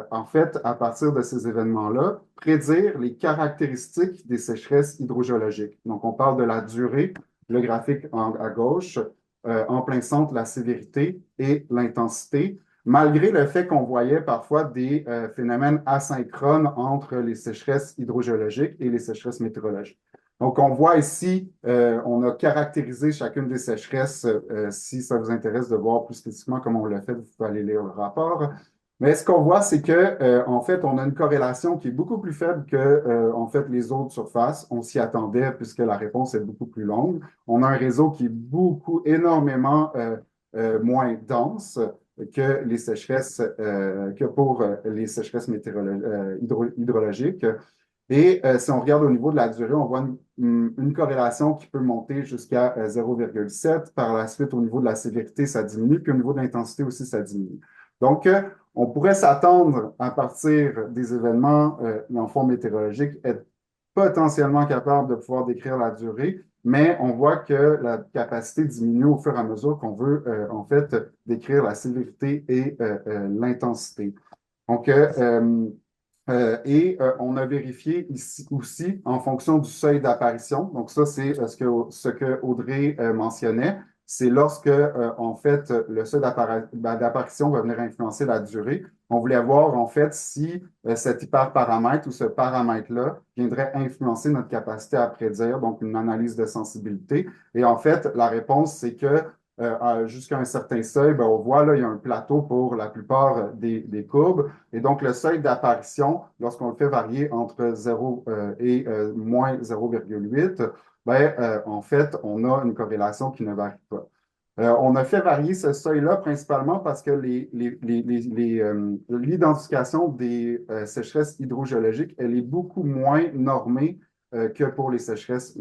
en fait, à partir de ces événements-là, prédire les caractéristiques des sécheresses hydrogéologiques. Donc, on parle de la durée, le graphique à gauche, en plein centre, la sévérité et l'intensité, malgré le fait qu'on voyait parfois des phénomènes asynchrones entre les sécheresses hydrogéologiques et les sécheresses météorologiques. Donc, on voit ici, on a caractérisé chacune des sécheresses. Si ça vous intéresse de voir plus spécifiquement comment on l'a fait, vous pouvez aller lire le rapport. Mais ce qu'on voit, c'est que, en fait, on a une corrélation qui est beaucoup plus faible que, en fait, les autres surfaces. On s'y attendait puisque la réponse est beaucoup plus longue. On a un réseau qui est énormément moins dense que les sécheresses, que pour les sécheresses hydrologiques. Et si on regarde au niveau de la durée, on voit une corrélation qui peut monter jusqu'à 0,7. Par la suite, au niveau de la sévérité, ça diminue, puis au niveau de l'intensité aussi, ça diminue. Donc, on pourrait s'attendre à partir des événements, dans le fond météorologique, être potentiellement capable de pouvoir décrire la durée, mais on voit que la capacité diminue au fur et à mesure qu'on veut, en fait, décrire la sévérité et l'intensité. Donc, on a vérifié ici aussi en fonction du seuil d'apparition. Donc, ça, c'est ce que Audrey mentionnait. C'est lorsque, en fait, le seuil d'apparition va venir influencer la durée. On voulait voir, en fait, si cet hyperparamètre ou ce paramètre-là viendrait influencer notre capacité à prédire, donc une analyse de sensibilité. Et en fait, la réponse, c'est que jusqu'à un certain seuil, ben, on voit là, il y a un plateau pour la plupart des courbes. Et donc, le seuil d'apparition, lorsqu'on le fait varier entre 0 et moins 0,8, ben, en fait, on a une corrélation qui ne varie pas. On a fait varier ce seuil-là principalement parce que l'identification des sécheresses hydrogéologiques, elle est beaucoup moins normée que pour les sécheresses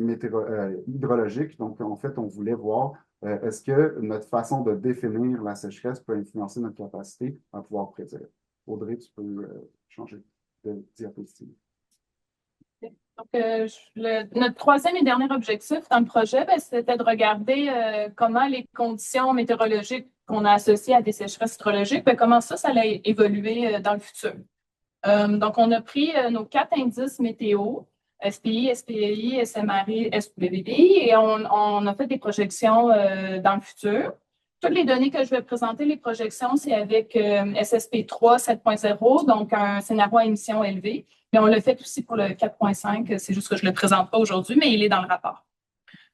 hydrologiques. Donc, en fait, on voulait voir est-ce que notre façon de définir la sécheresse peut influencer notre capacité à pouvoir prédire. Audrey, tu peux changer de diapositive. Donc, notre troisième et dernier objectif dans le projet, c'était de regarder comment les conditions météorologiques qu'on a associées à des sécheresses hydrologiques, comment ça allait évoluer dans le futur. Donc, on a pris nos 4 indices météo, SPI, SPEI, SMRI, SWBI, et on a fait des projections dans le futur. Toutes les données que je vais présenter, les projections, c'est avec SSP3 7.0, donc un scénario à émission élevée. Mais on l'a fait aussi pour le 4.5, c'est juste que je ne le présente pas aujourd'hui, mais il est dans le rapport.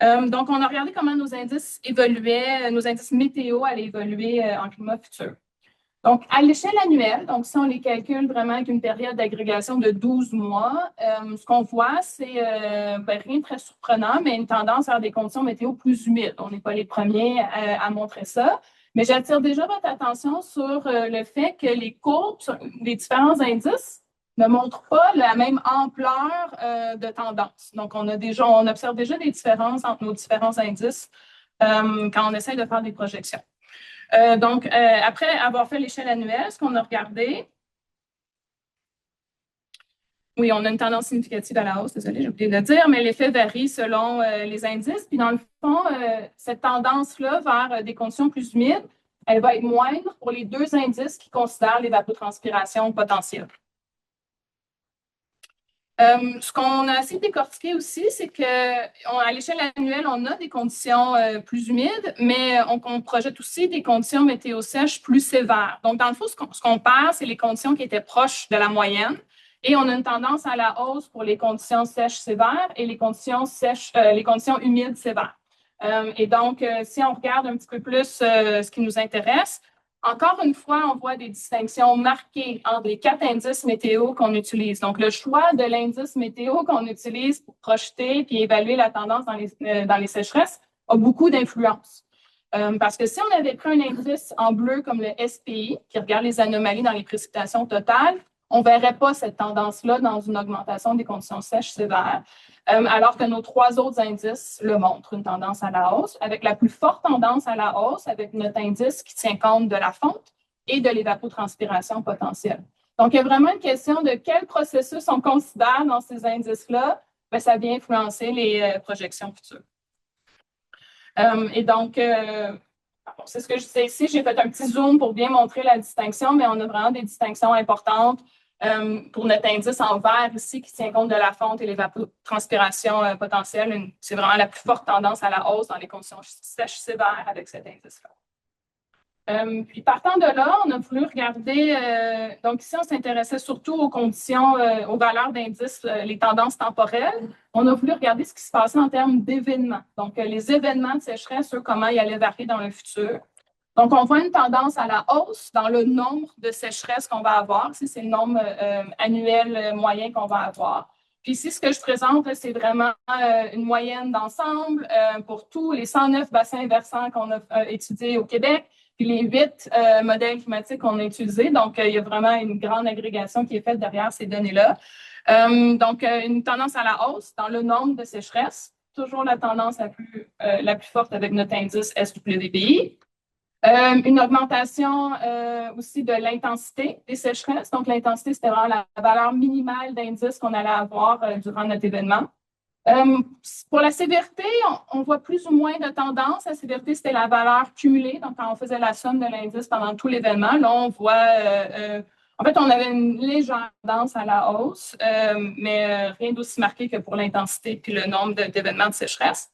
Donc, on a regardé comment nos indices évoluaient, nos indices météo allaient évoluer en climat futur. Donc, à l'échelle annuelle, donc si on les calcule vraiment avec une période d'agrégation de 12 mois, ce qu'on voit, c'est rien de très surprenant, mais une tendance vers des conditions météo plus humides. On n'est pas les premiers à montrer ça. Mais j'attire déjà votre attention sur le fait que les courbes des différents indices ne montrent pas la même ampleur de tendance. Donc, on observe déjà des différences entre nos différents indices quand on essaie de faire des projections. Donc, après avoir fait l'échelle annuelle, ce qu'on a regardé, oui, on a une tendance significative à la hausse, désolé, j'ai oublié de le dire, mais l'effet varie selon les indices. Puis, dans le fond, cette tendance-là vers des conditions plus humides, elle va être moindre pour les 2 indices qui considèrent l'évapotranspiration potentielle. Ce qu'on a assez décortiqué aussi, c'est qu'à l'échelle annuelle, on a des conditions plus humides, mais on projette aussi des conditions météo sèches plus sévères. Donc, dans le fond, ce qu'on perd, c'est les conditions qui étaient proches de la moyenne. Et on a une tendance à la hausse pour les conditions sèches sévères et les conditions humides sévères. Et donc, si on regarde un petit peu plus ce qui nous intéresse, encore une fois, on voit des distinctions marquées entre les 4 indices météo qu'on utilise. Donc, le choix de l'indice météo qu'on utilise pour projeter et évaluer la tendance dans les sécheresses a beaucoup d'influence. Parce que si on avait pris un indice en bleu comme le SPI, qui regarde les anomalies dans les précipitations totales, on ne verrait pas cette tendance-là dans une augmentation des conditions sèches sévères, alors que nos 3 autres indices le montrent, une tendance à la hausse, avec la plus forte tendance à la hausse, avec notre indice qui tient compte de la fonte et de l'évapotranspiration potentielle. Donc, il y a vraiment une question de quel processus on considère dans ces indices-là. Bien, ça vient influencer les projections futures. Et donc, c'est ce que je disais ici. J'ai fait un petit zoom pour bien montrer la distinction, mais on a vraiment des distinctions importantes pour notre indice en vert ici qui tient compte de la fonte et l'évapotranspiration potentielle. C'est vraiment la plus forte tendance à la hausse dans les conditions sèches sévères avec cet indice-là. Puis partant de là, on a voulu regarder, donc ici on s'intéressait surtout aux conditions, aux valeurs d'indice, les tendances temporelles. On a voulu regarder ce qui se passait en termes d'événements. Donc les événements de sécheresse, eux, comment ils allaient varier dans le futur. Donc on voit une tendance à la hausse dans le nombre de sécheresses qu'on va avoir. Ici, c'est le nombre annuel moyen qu'on va avoir. Puis ici, ce que je présente, c'est vraiment une moyenne d'ensemble pour tous les 109 bassins versants qu'on a étudiés au Québec. Puis les 8 modèles climatiques qu'on a utilisés. Donc, il y a vraiment une grande agrégation qui est faite derrière ces données-là. Donc, une tendance à la hausse dans le nombre de sécheresses. Toujours la tendance la plus forte avec notre indice SWBI. Une augmentation aussi de l'intensité des sécheresses. Donc, l'intensité, c'était vraiment la valeur minimale d'indice qu'on allait avoir durant notre événement. Pour la sévérité, on voit plus ou moins de tendance. La sévérité, c'était la valeur cumulée. Donc, quand on faisait la somme de l'indice pendant tout l'événement, là, on voit, en fait, on avait une légère tendance à la hausse, mais rien d'aussi marqué que pour l'intensité puis le nombre d'événements de sécheresse.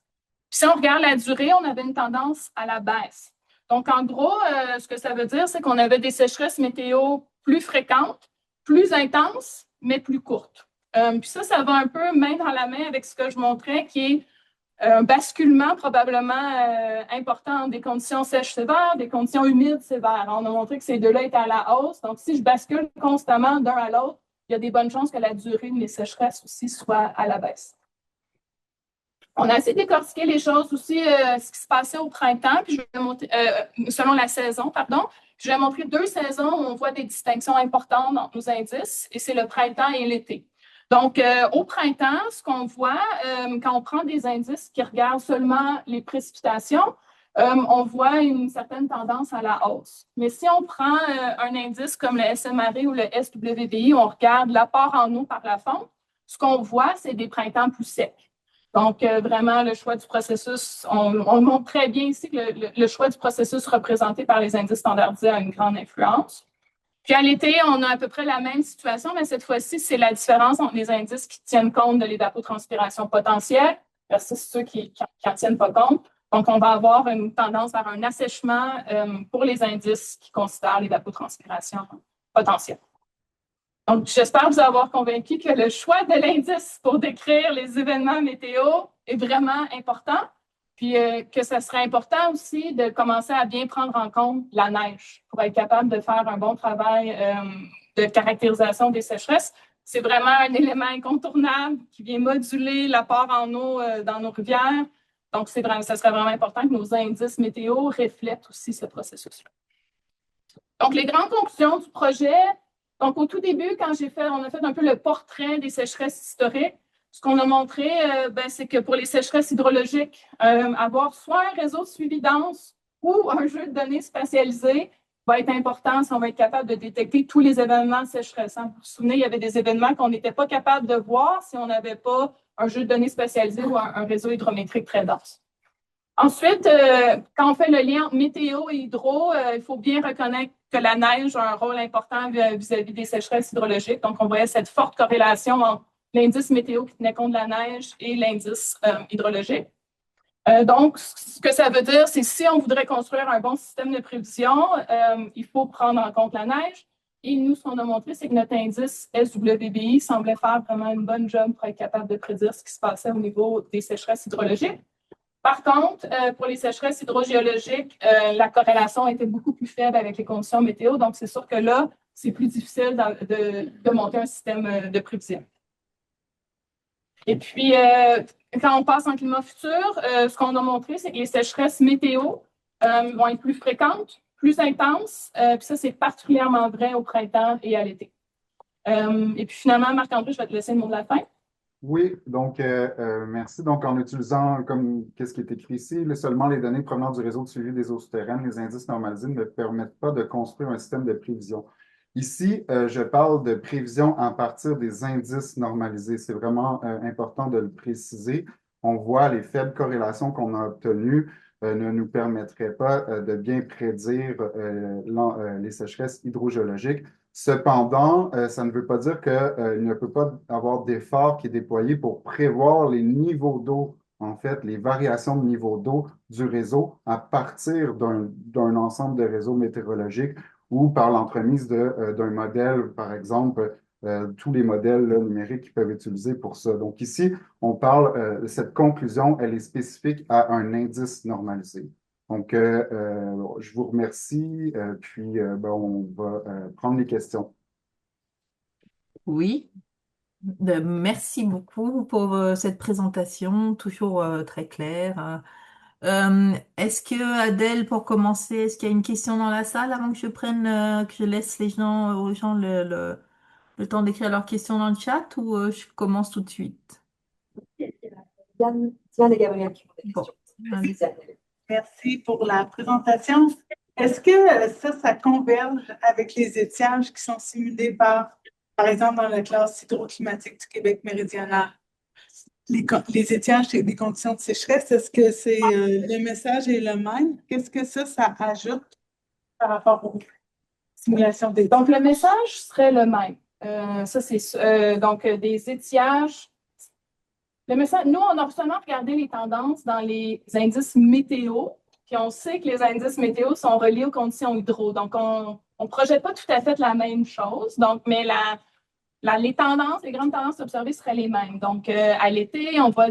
Puis, si on regarde la durée, on avait une tendance à la baisse. Donc, en gros, ce que ça veut dire, c'est qu'on avait des sécheresses météo plus fréquentes, plus intenses, mais plus courtes. Puis ça va un peu main dans la main avec ce que je montrais, qui est un basculement probablement important des conditions sèches sévères, des conditions humides sévères. On a montré que ces deux-là étaient à la hausse. Donc, si je bascule constamment d'un à l'autre, il y a des bonnes chances que la durée de mes sécheresses aussi soit à la baisse. On a assez décortiqué les choses aussi, ce qui se passait au printemps, puis je vais montrer, selon la saison, pardon. Je vais montrer 2 saisons où on voit des distinctions importantes dans nos indices, et c'est le printemps et l'été. Donc, au printemps, ce qu'on voit, quand on prend des indices qui regardent seulement les précipitations, on voit une certaine tendance à la hausse. Mais si on prend un indice comme le SMRE ou le SWBI, on regarde l'apport en eau par la fonte, ce qu'on voit, c'est des printemps plus secs. Donc, vraiment, le choix du processus, on montre très bien ici que le choix du processus représenté par les indices standardisés a une grande influence. Puis à l'été, on a à peu près la même situation, mais cette fois-ci, c'est la différence entre les indices qui tiennent compte de l'évapotranspiration potentielle versus ceux qui n'en tiennent pas compte. Donc, on va avoir une tendance vers un assèchement pour les indices qui considèrent l'évapotranspiration potentielle. Donc, j'espère vous avoir convaincu que le choix de l'indice pour décrire les événements météo est vraiment important, puis que ça serait important aussi de commencer à bien prendre en compte la neige pour être capable de faire un bon travail de caractérisation des sécheresses. C'est vraiment un élément incontournable qui vient moduler l'apport en eau dans nos rivières. Donc, ça serait vraiment important que nos indices météo reflètent aussi ce processus-là. Donc, les grandes conclusions du projet. Donc, au tout début, quand on a fait un peu le portrait des sécheresses historiques, ce qu'on a montré, c'est que pour les sécheresses hydrologiques, avoir soit un réseau de suivi dense ou un jeu de données spatialisé va être important si on va être capable de détecter tous les événements de sécheresse. Vous vous souvenez, il y avait des événements qu'on n'était pas capable de voir si on n'avait pas un jeu de données spatialisé ou un réseau hydrométrique très dense. Ensuite, quand on fait le lien entre météo et hydro, il faut bien reconnaître que la neige a un rôle important vis-à-vis des sécheresses hydrologiques. Donc, on voyait cette forte corrélation entre l'indice météo qui tenait compte de la neige et l'indice hydrologique. Donc, ce que ça veut dire, c'est si on voudrait construire un bon système de prévision, il faut prendre en compte la neige. Et nous, ce qu'on a montré, c'est que notre indice SWBI semblait faire vraiment une bonne job pour être capable de prédire ce qui se passait au niveau des sécheresses hydrologiques. Par contre, pour les sécheresses hydrogéologiques, la corrélation était beaucoup plus faible avec les conditions météo. Donc, c'est sûr que là, c'est plus difficile de monter un système de prévision. Et puis, quand on passe en climat futur, ce qu'on a montré, c'est que les sécheresses météo vont être plus fréquentes, plus intenses. Puis ça, c'est particulièrement vrai au printemps et à l'été. Et puis finalement, Marc-André, je vais te laisser le mot de la fin. Oui, donc merci. Donc, en utilisant, comme qu'est-ce qui est écrit ici, seulement les données provenant du réseau de suivi des eaux souterraines, les indices normalisés ne permettent pas de construire un système de prévision. Ici, je parle de prévision à partir des indices normalisés. C'est vraiment important de le préciser. On voit les faibles corrélations qu'on a obtenues ne nous permettraient pas de bien prédire les sécheresses hydrogéologiques. Cependant, ça ne veut pas dire qu'il ne peut pas avoir d'effort qui est déployé pour prévoir les niveaux d'eau, en fait, les variations de niveau d'eau du réseau à partir d'un ensemble de réseaux météorologiques ou par l'entremise d'un modèle, par exemple, tous les modèles là, numériques qui peuvent être utilisés pour ça. Donc ici, on parle, cette conclusion, elle est spécifique à un indice normalisé. Donc, je vous remercie, puis ben, on va prendre les questions. Oui, merci beaucoup pour cette présentation, toujours très claire. Est-ce que Adèle, pour commencer, est-ce qu'il y a une question dans la salle avant que je prenne, que je laisse aux gens le temps d'écrire leurs questions dans le chat ou je commence tout de suite? Diane et Gabriel qui ont des Bon, questions. allez. Merci pour la présentation. Est-ce que ça converge avec les étiages qui sont simulés par exemple, dans la classe hydroclimatique du Québec méridional? Les étiages et les conditions de sécheresse, est-ce que le message est le même? Qu'est-ce que ça ajoute par rapport aux simulations des... Donc, le message serait le même. Ça, c'est donc des étiages. Le message, nous, on a seulement regardé les tendances dans les indices météo, puis on sait que les indices météo sont reliés aux conditions hydro. Donc, on ne projette pas tout à fait la même chose. Donc, mais les grandes tendances observées seraient les mêmes. Donc, à l'été, on voit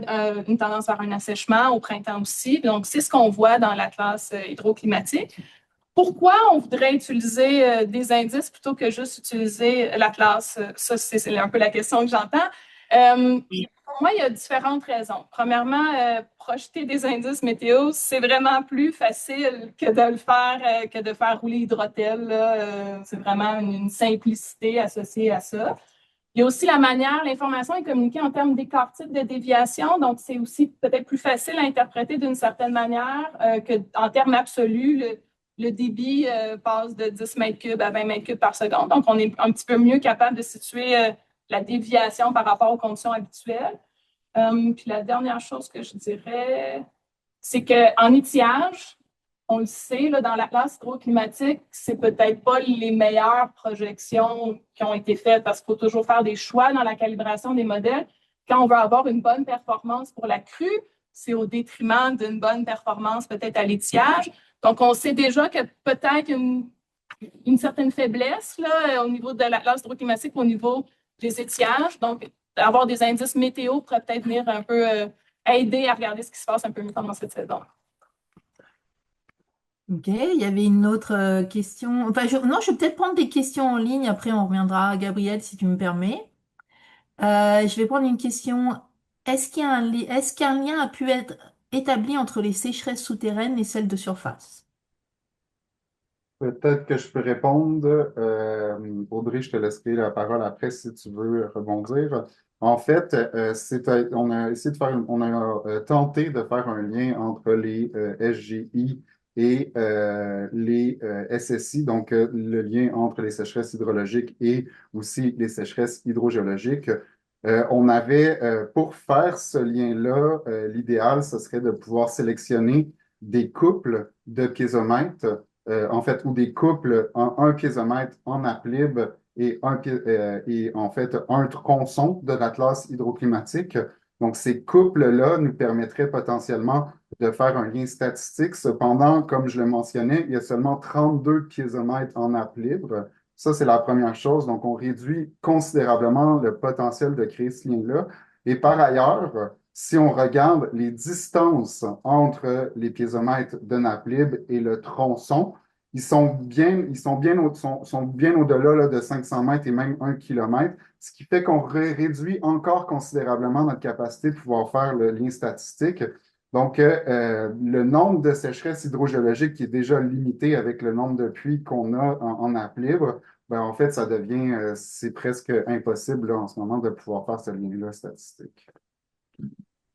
une tendance vers un assèchement, au printemps aussi. Donc, c'est ce qu'on voit dans l'atlas hydroclimatique. Pourquoi on voudrait utiliser des indices plutôt que juste utiliser l'atlas? Ça, c'est un peu la question que j'entends. Pour moi, il y a différentes raisons. Premièrement, projeter des indices météo, c'est vraiment plus facile que de le faire, que de faire rouler Hydrotel. C'est vraiment une simplicité associée à ça. Il y a aussi la manière, l'information est communiquée en termes d'écart type de déviation, donc c'est aussi peut-être plus facile à interpréter d'une certaine manière qu'en termes absolus, le débit passe de 10 mètres cubes à 20 mètres cubes par seconde. Donc, on est un petit peu mieux capable de situer la déviation par rapport aux conditions habituelles. Puis la dernière chose que je dirais, c'est qu'en étiage, on le sait, là, dans l'atlas hydroclimatique, c'est peut-être pas les meilleures projections qui ont été faites parce qu'il faut toujours faire des choix dans la calibration des modèles. Quand on veut avoir une bonne performance pour la crue, c'est au détriment d'une bonne performance peut-être à l'étiage. Donc, on sait déjà que peut-être une certaine faiblesse là, au niveau de l'atlas hydroclimatique, au niveau des étiages. Donc, avoir des indices météo pourrait peut-être venir un peu aider à regarder ce qui se passe un peu mieux pendant cette saison. Ok, il y avait une autre question. Enfin, non, je vais peut-être prendre des questions en ligne. Après, on reviendra à Gabriel si tu me permets. Je vais prendre une question. Est-ce qu'un lien a pu être établi entre les sécheresses souterraines et celles de surface? Peut-être que je peux répondre. Audrey, je te laisserai la parole après si tu veux rebondir. En fait, on a essayé de faire, on a tenté de faire un lien entre les SGI et les SSI, donc le lien entre les sécheresses hydrologiques et aussi les sécheresses hydrogéologiques. On avait, pour faire ce lien-là, l'idéal, ce serait de pouvoir sélectionner des couples de piézomètres en fait, ou des couples en 1 piézomètre en APLIB et en fait un tronçon de l'Atlas hydroclimatique. Donc, ces couples-là nous permettraient potentiellement de faire un lien statistique. Cependant, comme je le mentionnais, il y a seulement 32 piézomètres en nappe libre. Ça, c'est la première chose. Donc, on réduit considérablement le potentiel de créer ce lien-là. Et par ailleurs, si on regarde les distances entre les piézomètres de nappe libre et le tronçon, sont bien au-delà là, de 500 mètres et même 1 kilomètre, ce qui fait qu'on réduit encore considérablement notre capacité de pouvoir faire le lien statistique. Donc, le nombre de sécheresses hydrogéologiques qui est déjà limité avec le nombre de pluies qu'on a en nappe libre, ben, en fait, ça devient, c'est presque impossible là, en ce moment de pouvoir faire ce lien-là statistique.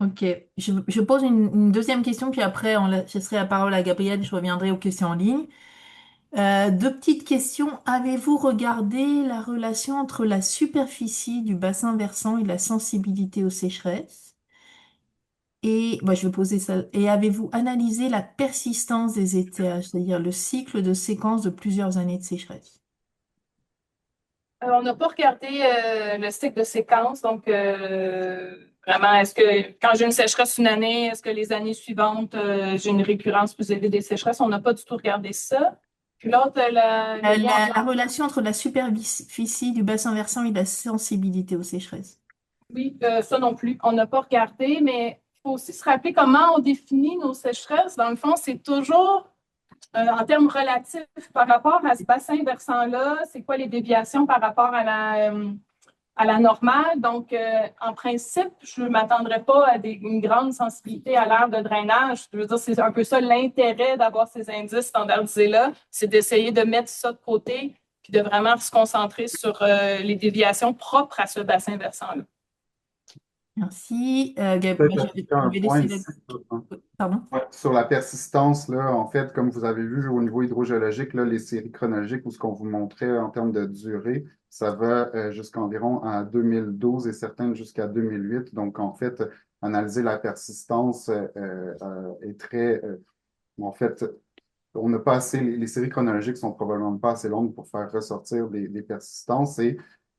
Ok, je pose une deuxième question, puis après, je laisserai la parole à Gabrielle, je reviendrai aux questions en ligne. Deux petites questions. Avez-vous regardé la relation entre la superficie du bassin versant et la sensibilité aux sécheresses? Et je vais poser ça. Et avez-vous analysé la persistance des étiages, c'est-à-dire le cycle de séquence de plusieurs années de sécheresse? On n'a pas regardé le cycle de séquence, donc vraiment, est-ce que quand j'ai une sécheresse une année, est-ce que les années suivantes, j'ai une récurrence plus élevée des sécheresses? On n'a pas du tout regardé ça. Puis l'autre, le lien entre La relation entre la superficie du bassin versant et la sensibilité aux sécheresses. oui, ça non plus. On n'a pas regardé, mais il faut aussi se rappeler comment on définit nos sécheresses. Dans le fond, c'est toujours en termes relatifs par rapport à ce bassin versant-là, c'est quoi les déviations par rapport à la normale. Donc, en principe, je ne m'attendrais pas à une grande sensibilité à l'air de drainage. Je veux dire, c'est un peu ça l'intérêt d'avoir ces indices standardisés-là, c'est d'essayer de mettre ça de côté puis de vraiment se concentrer sur les déviations propres à ce bassin versant-là. Merci. Peut-être Je ajouter un vais point laisser ici. Pardon? Ouais, sur la persistance, là, en fait, comme vous avez vu au niveau hydrogéologique, là, les séries chronologiques ou ce qu'on vous montrait en termes de durée, ça va jusqu'environ à 2012 et certaines jusqu'à 2008. Donc, en fait, analyser la persistance est très... en fait, on n'a pas assez... Les séries chronologiques sont probablement pas assez longues pour faire ressortir des persistances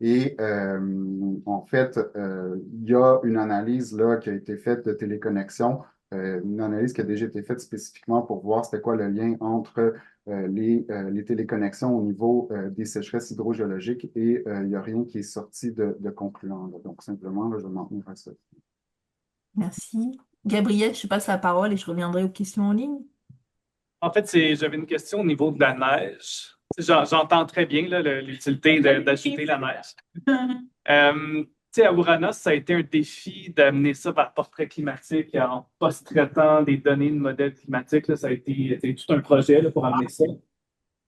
en fait, il y a une analyse là, qui a été faite de téléconnexion, une analyse qui a déjà été faite spécifiquement pour voir c'était quoi le lien entre les téléconnexions au niveau des sécheresses hydrogéologiques et il n'y a rien qui est sorti de concluant, là. Donc, simplement, là, je vais m'en tenir à ça. Merci. Gabrielle, je te passe la parole et je reviendrai aux questions en ligne. En fait, j'avais une question au niveau de la neige. J'entends très bien là, l'utilité d'ajouter la neige. À Ouranos, ça a été un défi d'amener ça par portrait climatique en post-traitant des données de modèles climatiques. Là, ça a été tout un projet là, pour amener ça.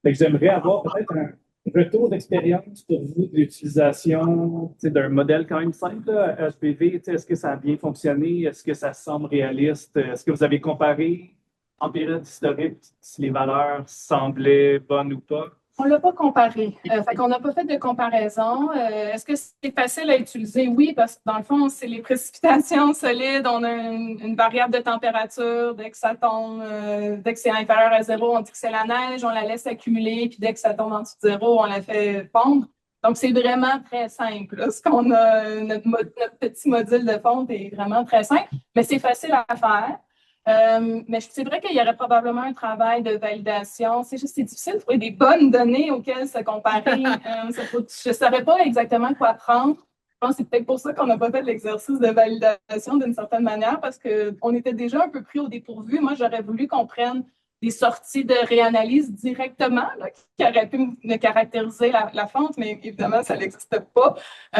Fait que j'aimerais avoir peut-être un retour d'expérience pour vous de l'utilisation d'un modèle quand même simple, là, HPV. Est-ce que ça a bien fonctionné? Est-ce que ça semble réaliste? Est-ce que vous avez comparé en période historique si les valeurs semblaient bonnes ou pas? On ne l'a pas comparé. Fait qu'on n'a pas fait de comparaison. Est-ce que c'est facile à utiliser? Oui, parce que dans le fond, c'est les précipitations solides. On a une variable de température. Dès que ça tombe, dès que c'est inférieur à zéro, on dit que c'est la neige. On la laisse accumuler. Puis dès que ça tombe en dessous de zéro, on la fait fondre. Donc, c'est vraiment très simple. Là. Ce qu'on a, notre petit module de fonte est vraiment très simple, mais c'est facile à faire. Mais c'est vrai qu'il y aurait probablement un travail de validation. C'est juste c'est difficile de trouver des bonnes données auxquelles se comparer. Je ne savais pas exactement quoi prendre. Je pense que c'est peut-être pour ça qu'on n'a pas fait l'exercice de validation d'une certaine manière, parce qu'on était déjà un peu pris au dépourvu. Moi, j'aurais voulu qu'on prenne des sorties de réanalyse directement là, qui auraient pu me caractériser la fonte, mais évidemment, ça n'existe pas.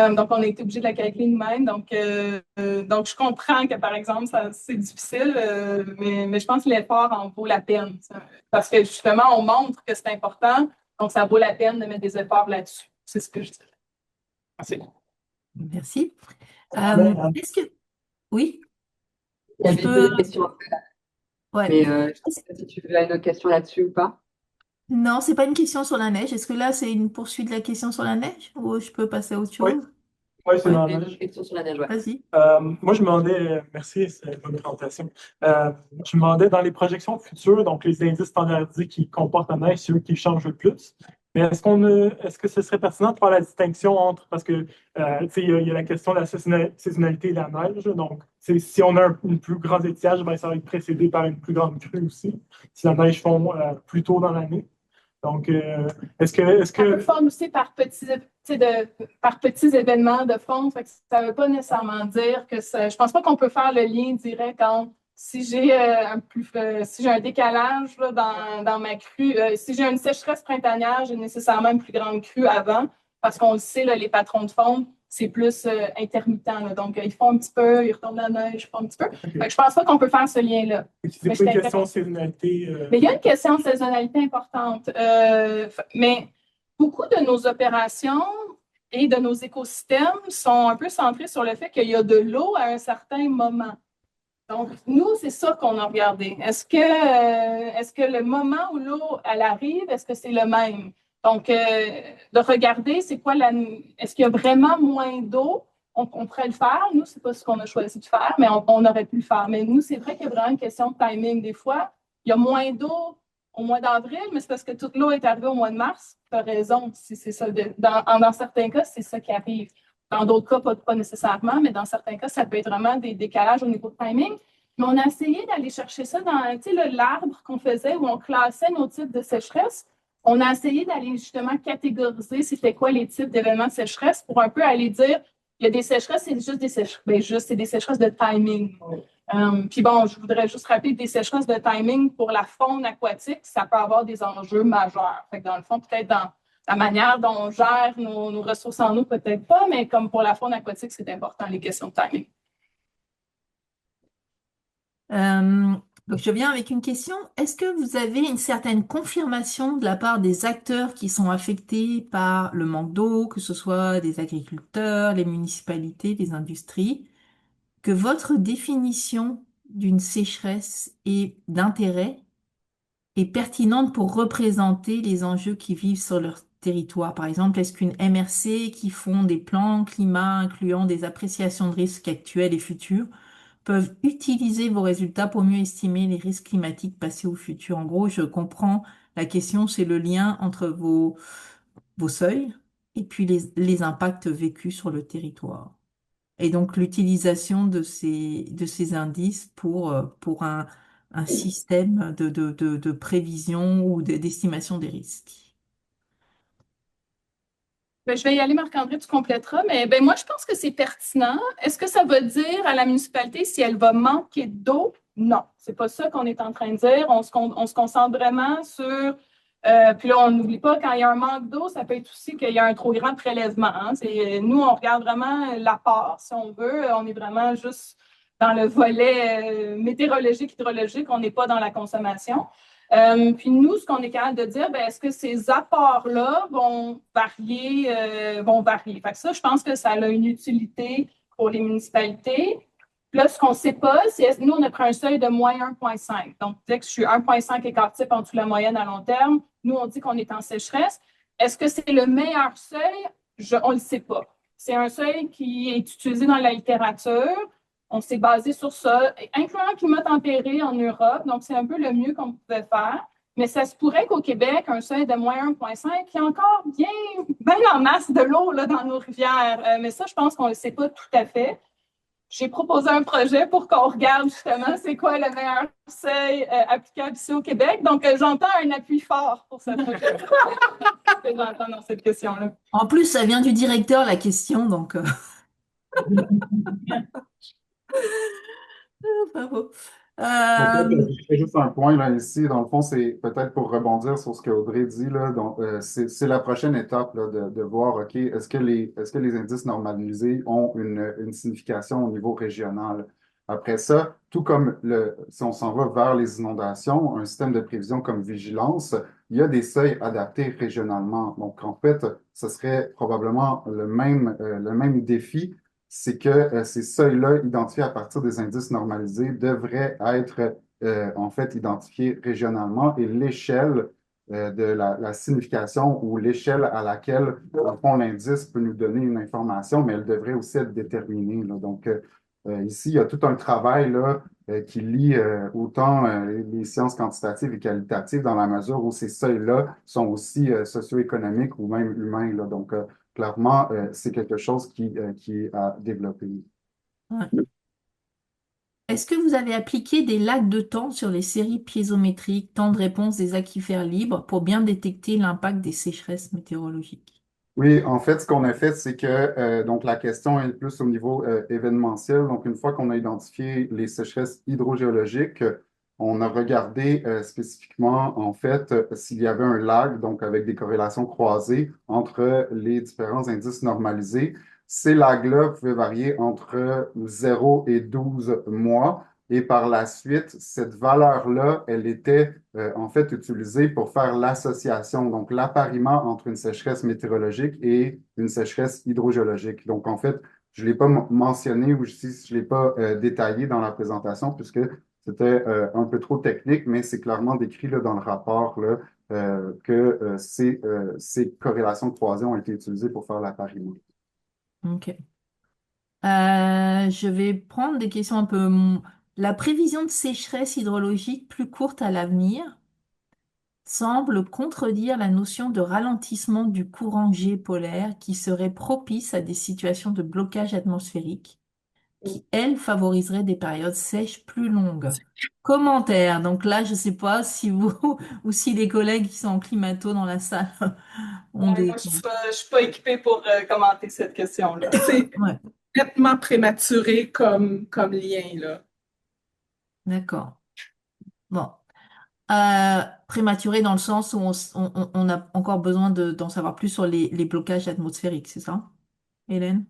Donc, on a été obligé de la calculer nous-mêmes. Donc, je comprends que, par exemple, c'est difficile, mais je pense que l'effort en vaut la peine. Parce que, justement, on montre que c'est important, donc ça vaut la peine de mettre des efforts là-dessus. C'est ce que je dirais. Merci. Merci. Est-ce que... Oui? Il y avait deux questions. Ouais. Mais je ne sais pas si tu veux une autre question là-dessus ou pas. Non, c'est pas une question sur la neige. Est-ce que là, c'est une poursuite de la question sur la neige ou je peux passer à autre chose? Oui, c'est dans la Une neige. question sur la neige, ouais. Vas-y. Moi, je me demandais, merci, c'est une bonne présentation. Je me demandais dans les projections futures, donc les indices standardisés qui comportent la neige, c'est eux qui changent le plus. Mais est-ce que ce serait pertinent de faire la distinction entre, parce que tu sais, il y a la question de la saisonnalité de la neige. Donc, si on a un plus grand étiage, ben, ça va être précédé par une plus grande crue aussi, si la neige fond plus tôt dans l'année. Donc, est-ce Ça peut que fondre aussi par par petits événements de fonte. Fait que ça ne veut pas nécessairement dire que ça. Je pense pas qu'on peut faire le lien direct entre si j'ai si j'ai un décalage là, dans ma crue, si j'ai une sécheresse printanière, j'ai nécessairement une plus grande crue avant, parce qu'on le sait, là, les patrons de fonte, c'est plus intermittent. Là. Donc, ils font un petit peu, ils retombent la neige, ils font un petit peu. Fait que je pense pas qu'on peut faire ce lien-là. c'est Mais pas je une question de saisonnalité? mais il y a une question de saisonnalité importante. Mais beaucoup de nos opérations et de nos écosystèmes sont un peu centrés sur le fait qu'il y a de l'eau à un certain moment. Donc, nous, c'est ça qu'on a regardé. Est-ce que le moment où l'eau, elle arrive, est-ce que c'est le même? Donc, de regarder, c'est quoi est-ce qu'il y a vraiment moins d'eau? On pourrait le faire. Nous, c'est pas ce qu'on a choisi de faire, mais on aurait pu le faire. Mais nous, c'est vrai qu'il y a vraiment une question de timing. Des fois, il y a moins d'eau au mois d'avril, mais c'est parce que toute l'eau est arrivée au mois de mars. Tu as raison, si c'est ça. Dans certains cas, c'est ça qui arrive. Dans d'autres cas, pas nécessairement, mais dans certains cas, ça peut être vraiment des décalages au niveau de timing. Mais on a essayé d'aller chercher ça dans l'arbre qu'on faisait où on classait nos types de sécheresse. On a essayé d'aller justement catégoriser c'était quoi les types d'événements de sécheresse pour un peu aller dire il y a des sécheresses, c'est juste des sécheresses, c'est des sécheresses de timing. Puis bon, je voudrais juste rappeler que des sécheresses de timing pour la faune aquatique, ça peut avoir des enjeux majeurs. Fait que dans le fond, peut-être dans la manière dont on gère nos ressources en eau, peut-être pas, mais comme pour la faune aquatique, c'est important les questions de timing. Euh, donc je viens avec une question. Est-ce que vous avez une certaine confirmation de la part des acteurs qui sont affectés par le manque d'eau, que ce soit des agriculteurs, les municipalités, les industries, que votre définition d'une sécheresse et d'intérêt est pertinente pour représenter les enjeux qui vivent sur leur territoire? Par exemple, est-ce qu'une MRC qui font des plans climat incluant des appréciations de risques actuels et futurs peuvent utiliser vos résultats pour mieux estimer les risques climatiques passés ou futurs? En gros, je comprends la question, c'est le lien entre vos seuils et puis les impacts vécus sur le territoire. Et donc l'utilisation de ces indices pour un système de prévision ou d'estimation des risques. Ben, je vais y aller, Marc-André, tu compléteras, mais ben, moi, je pense que c'est pertinent. Est-ce que ça veut dire à la municipalité si elle va manquer d'eau? Non, c'est pas ça qu'on est en train de dire. On se concentre vraiment sur. Puis là, on n'oublie pas, quand il y a un manque d'eau, ça peut être aussi qu'il y a un trop grand prélèvement. Hein. Nous, on regarde vraiment l'apport, si on veut. On est vraiment juste dans le volet météorologique, hydrologique. On n'est pas dans la consommation. Puis nous, ce qu'on est capable de dire, ben, est-ce que ces apports-là vont varier? Fait que ça, je pense que ça a une utilité pour les municipalités. Puis là, ce qu'on ne sait pas, c'est nous, on a pris un seuil de moins 1,5. Donc, dès que je suis 1,5 écart-type en dessous de la moyenne à long terme, nous, on dit qu'on est en sécheresse. Est-ce que c'est le meilleur seuil? On ne le sait pas. C'est un seuil qui est utilisé dans la littérature. On s'est basé sur ça, incluant le climat tempéré en Europe. Donc, c'est un peu le mieux qu'on pouvait faire. Mais ça se pourrait qu'au Québec, un seuil de moins 1,5, il y a encore bien en masse de l'eau là, dans nos rivières. Mais ça, je pense qu'on ne le sait pas tout à fait. J'ai proposé un projet pour qu'on regarde justement c'est quoi le meilleur seuil applicable ici au Québec. Donc, j'entends un appui fort pour ce projet. J'entends dans cette question-là. En plus, ça vient du directeur, la question, donc bravo. Donc, là, Euh, je fais juste un point là, ici. Dans le fond, c'est peut-être pour rebondir sur ce qu'Audrey dit. Là, donc, c'est la prochaine étape là, de voir, OK, est-ce que les indices normalisés ont une signification au niveau régional? Après ça, tout comme si on s'en va vers les inondations, un système de prévision comme Vigilance, il y a des seuils adaptés régionalement. Donc, en fait, ce serait probablement le même défi, c'est que ces seuils-là, identifiés à partir des indices normalisés, devraient être en fait identifiés régionalement et l'échelle de la signification ou l'échelle à laquelle, au fond, l'indice peut nous donner une information, mais elle devrait aussi être déterminée. Là. Donc, ici, il y a tout un travail là, qui lie autant les sciences quantitatives et qualitatives dans la mesure où ces seuils-là sont aussi socio-économiques ou même humains, là. Donc, clairement, c'est quelque chose qui est à développer. Ouais. Est-ce que vous avez appliqué des lags de temps sur les séries piézométriques, temps de réponse des aquifères libres, pour bien détecter l'impact des sécheresses météorologiques? Oui, en fait, ce qu'on a fait, c'est que donc la question est plus au niveau événementiel. Donc, une fois qu'on a identifié les sécheresses hydrogéologiques, on a regardé spécifiquement, en fait, s'il y avait un lag, donc avec des corrélations croisées entre les différents indices normalisés. Ces lags-là pouvaient varier entre 0 et 12 mois. Et par la suite, cette valeur-là, elle était en fait utilisée pour faire l'association, donc l'appariement entre une sécheresse météorologique et une sécheresse hydrogéologique. Donc, en fait, je ne l'ai pas mentionné ou je ne l'ai pas détaillé dans la présentation puisque c'était un peu trop technique, mais c'est clairement décrit là, dans le rapport là, que ces corrélations croisées ont été utilisées pour faire l'appariement. Ok. Je vais prendre des questions un peu. La prévision de sécheresse hydrologique plus courte à l'avenir semble contredire la notion de ralentissement du courant G polaire qui serait propice à des situations de blocage atmosphérique, qui, elles, favoriseraient des périodes sèches plus longues. Commentaire. Donc là, je ne sais pas si vous ou si les collègues qui sont en climato dans la salle ont Ouais, des... moi, je suis pas équipée pour commenter cette question-là. C'est Ouais, nettement prématuré comme lien, là. d'accord. Bon. Prématuré dans le sens où on a encore besoin d'en savoir plus sur les blocages atmosphériques, c'est ça, Hélène?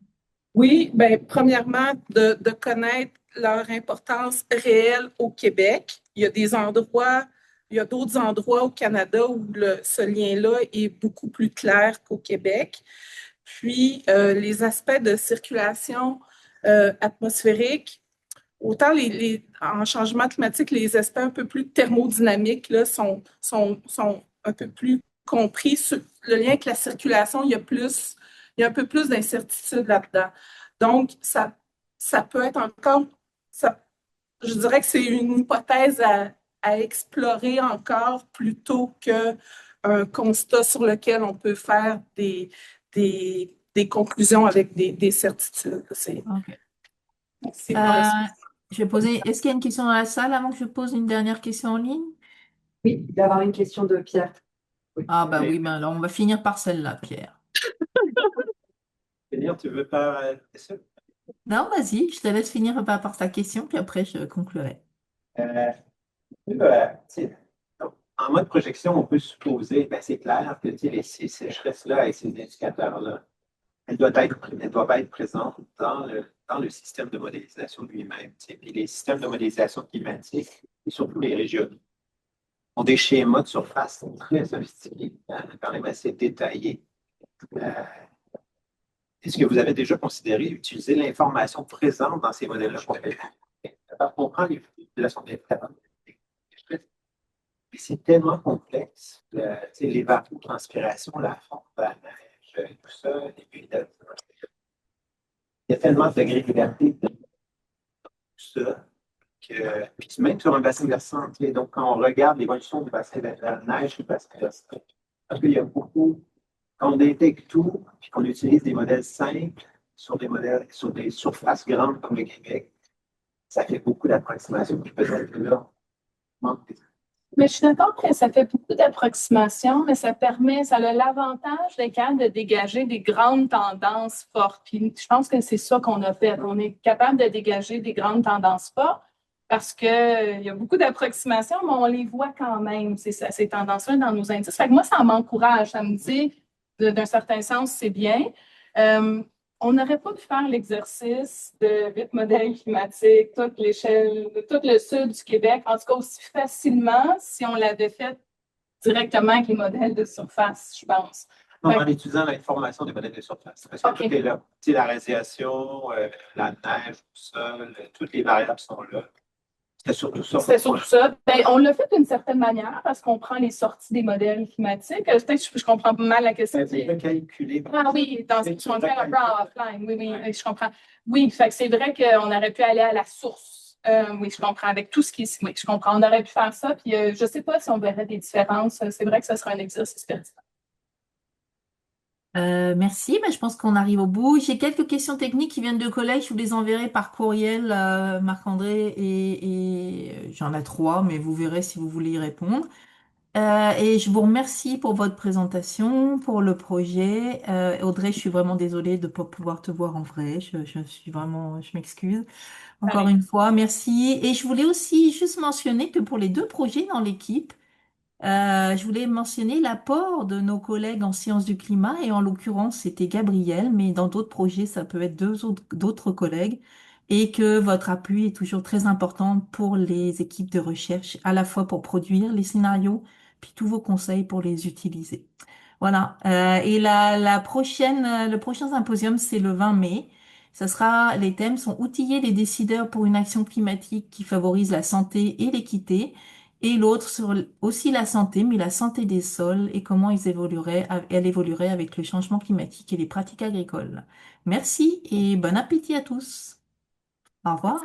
Oui, ben, premièrement, de connaître leur importance réelle au Québec. Il y a des endroits, il y a d'autres endroits au Canada où ce lien-là est beaucoup plus clair qu'au Québec. Puis, les aspects de circulation atmosphérique, autant en changement climatique, les aspects un peu plus thermodynamiques là, sont un peu plus compris. Sur le lien avec la circulation, il y a un peu plus d'incertitude là-dedans. Donc, ça peut être encore, ça, je dirais que c'est une hypothèse à explorer encore plutôt qu'un constat sur lequel on peut faire des conclusions avec des certitudes. Ok. C'est pour le Je vais poser. Est-ce qu'il y a une question dans la salle avant que je pose une dernière question en ligne? Oui, il va y avoir une question de Pierre. Oui. Ah bah oui, ben alors on va finir par celle-là, Pierre. Finir, tu veux faire ça? Non, vas-y, je te laisse finir par ta question, puis après je conclurai. Euh, tu sais, donc, en mode projection, on peut supposer, ben, c'est clair que tu sais, ces sécheresses-là et ces indicateurs-là, elles doivent être présentes dans le système de modélisation lui-même. Tu sais. Puis les systèmes de modélisation climatique, et surtout les régionaux, ont des schémas de surface très sophistiqués, quand même assez détaillés. Euh, Est-ce que vous avez déjà considéré utiliser l'information présente dans ces modèles-là pour comprendre les populations différentes? C'est tellement complexe. L'évapotranspiration, la fonte de la neige, tout ça, il y a tellement de degrés de liberté de tout ça que, puis même sur un bassin versant, donc quand on regarde l'évolution du bassin de la neige, du bassin versant, parce qu'il y a beaucoup, quand on détecte tout, puis qu'on utilise des modèles simples sur des surfaces grandes comme le Québec, ça fait beaucoup d'approximations qui peuvent être là. Mais je suis d'accord que ça fait beaucoup d'approximations, mais ça a l'avantage d'être capable de dégager des grandes tendances fortes. Puis je pense que c'est ça qu'on a fait. On est capable de dégager des grandes tendances fortes parce qu'il y a beaucoup d'approximations, mais on les voit quand même, ces tendances-là dans nos indices. Fait que moi, ça m'encourage. Ça me dit, d'un certain sens, c'est bien. On n'aurait pas pu faire l'exercice de 8 modèles climatiques, toute l'échelle, tout le sud du Québec, en tout cas aussi facilement si on l'avait fait directement avec les modèles de surface, je pense. Non, en utilisant l'information des modèles de surface. Parce que OK. tout est là. Tu sais, la radiation, la neige, tout ça, toutes les variables sont là. C'était surtout ça. C'était surtout ça. Ben, on l'a fait d'une certaine manière parce qu'on prend les sorties des modèles climatiques. Peut-être que je comprends pas mal la question. C'est recalculé. Ah oui, dans ce qu'on fait un peu en offline. Oui, oui, je comprends. Oui, fait que c'est vrai qu'on aurait pu aller à la source Oui, je comprends. Avec tout ce qui est. Oui, je comprends. On aurait pu faire ça. Puis je ne sais pas si on verrait des différences. C'est vrai que ce sera un exercice pertinent. Merci, je pense qu'on arrive au bout. J'ai quelques questions techniques qui viennent de collèges. Je vous les enverrai par courriel, Marc-André, et j'en ai trois, mais vous verrez si vous voulez y répondre. Et je vous remercie pour votre présentation, pour le projet. Audrey, je suis vraiment désolée de ne pas pouvoir te voir en vrai. Je suis vraiment, je m'excuse. Encore Pareil. une fois, merci. Et je voulais aussi juste mentionner que pour les deux projets dans l'équipe, je voulais mentionner l'apport de nos collègues en sciences du climat, et en l'occurrence, c'était Gabriel, mais dans d'autres projets, ça peut être d'autres collègues, et que votre appui est toujours très important pour les équipes de recherche, à la fois pour produire les scénarios, puis tous vos conseils pour les utiliser. Voilà. Et la prochaine, le prochain symposium, c'est le 20 mai. Les thèmes sont outiller les décideurs pour une action climatique qui favorise la santé et l'équité, et l'autre sur aussi la santé, mais la santé des sols et comment elle évoluerait avec le changement climatique et les pratiques agricoles. Merci et bon appétit à tous. Au revoir.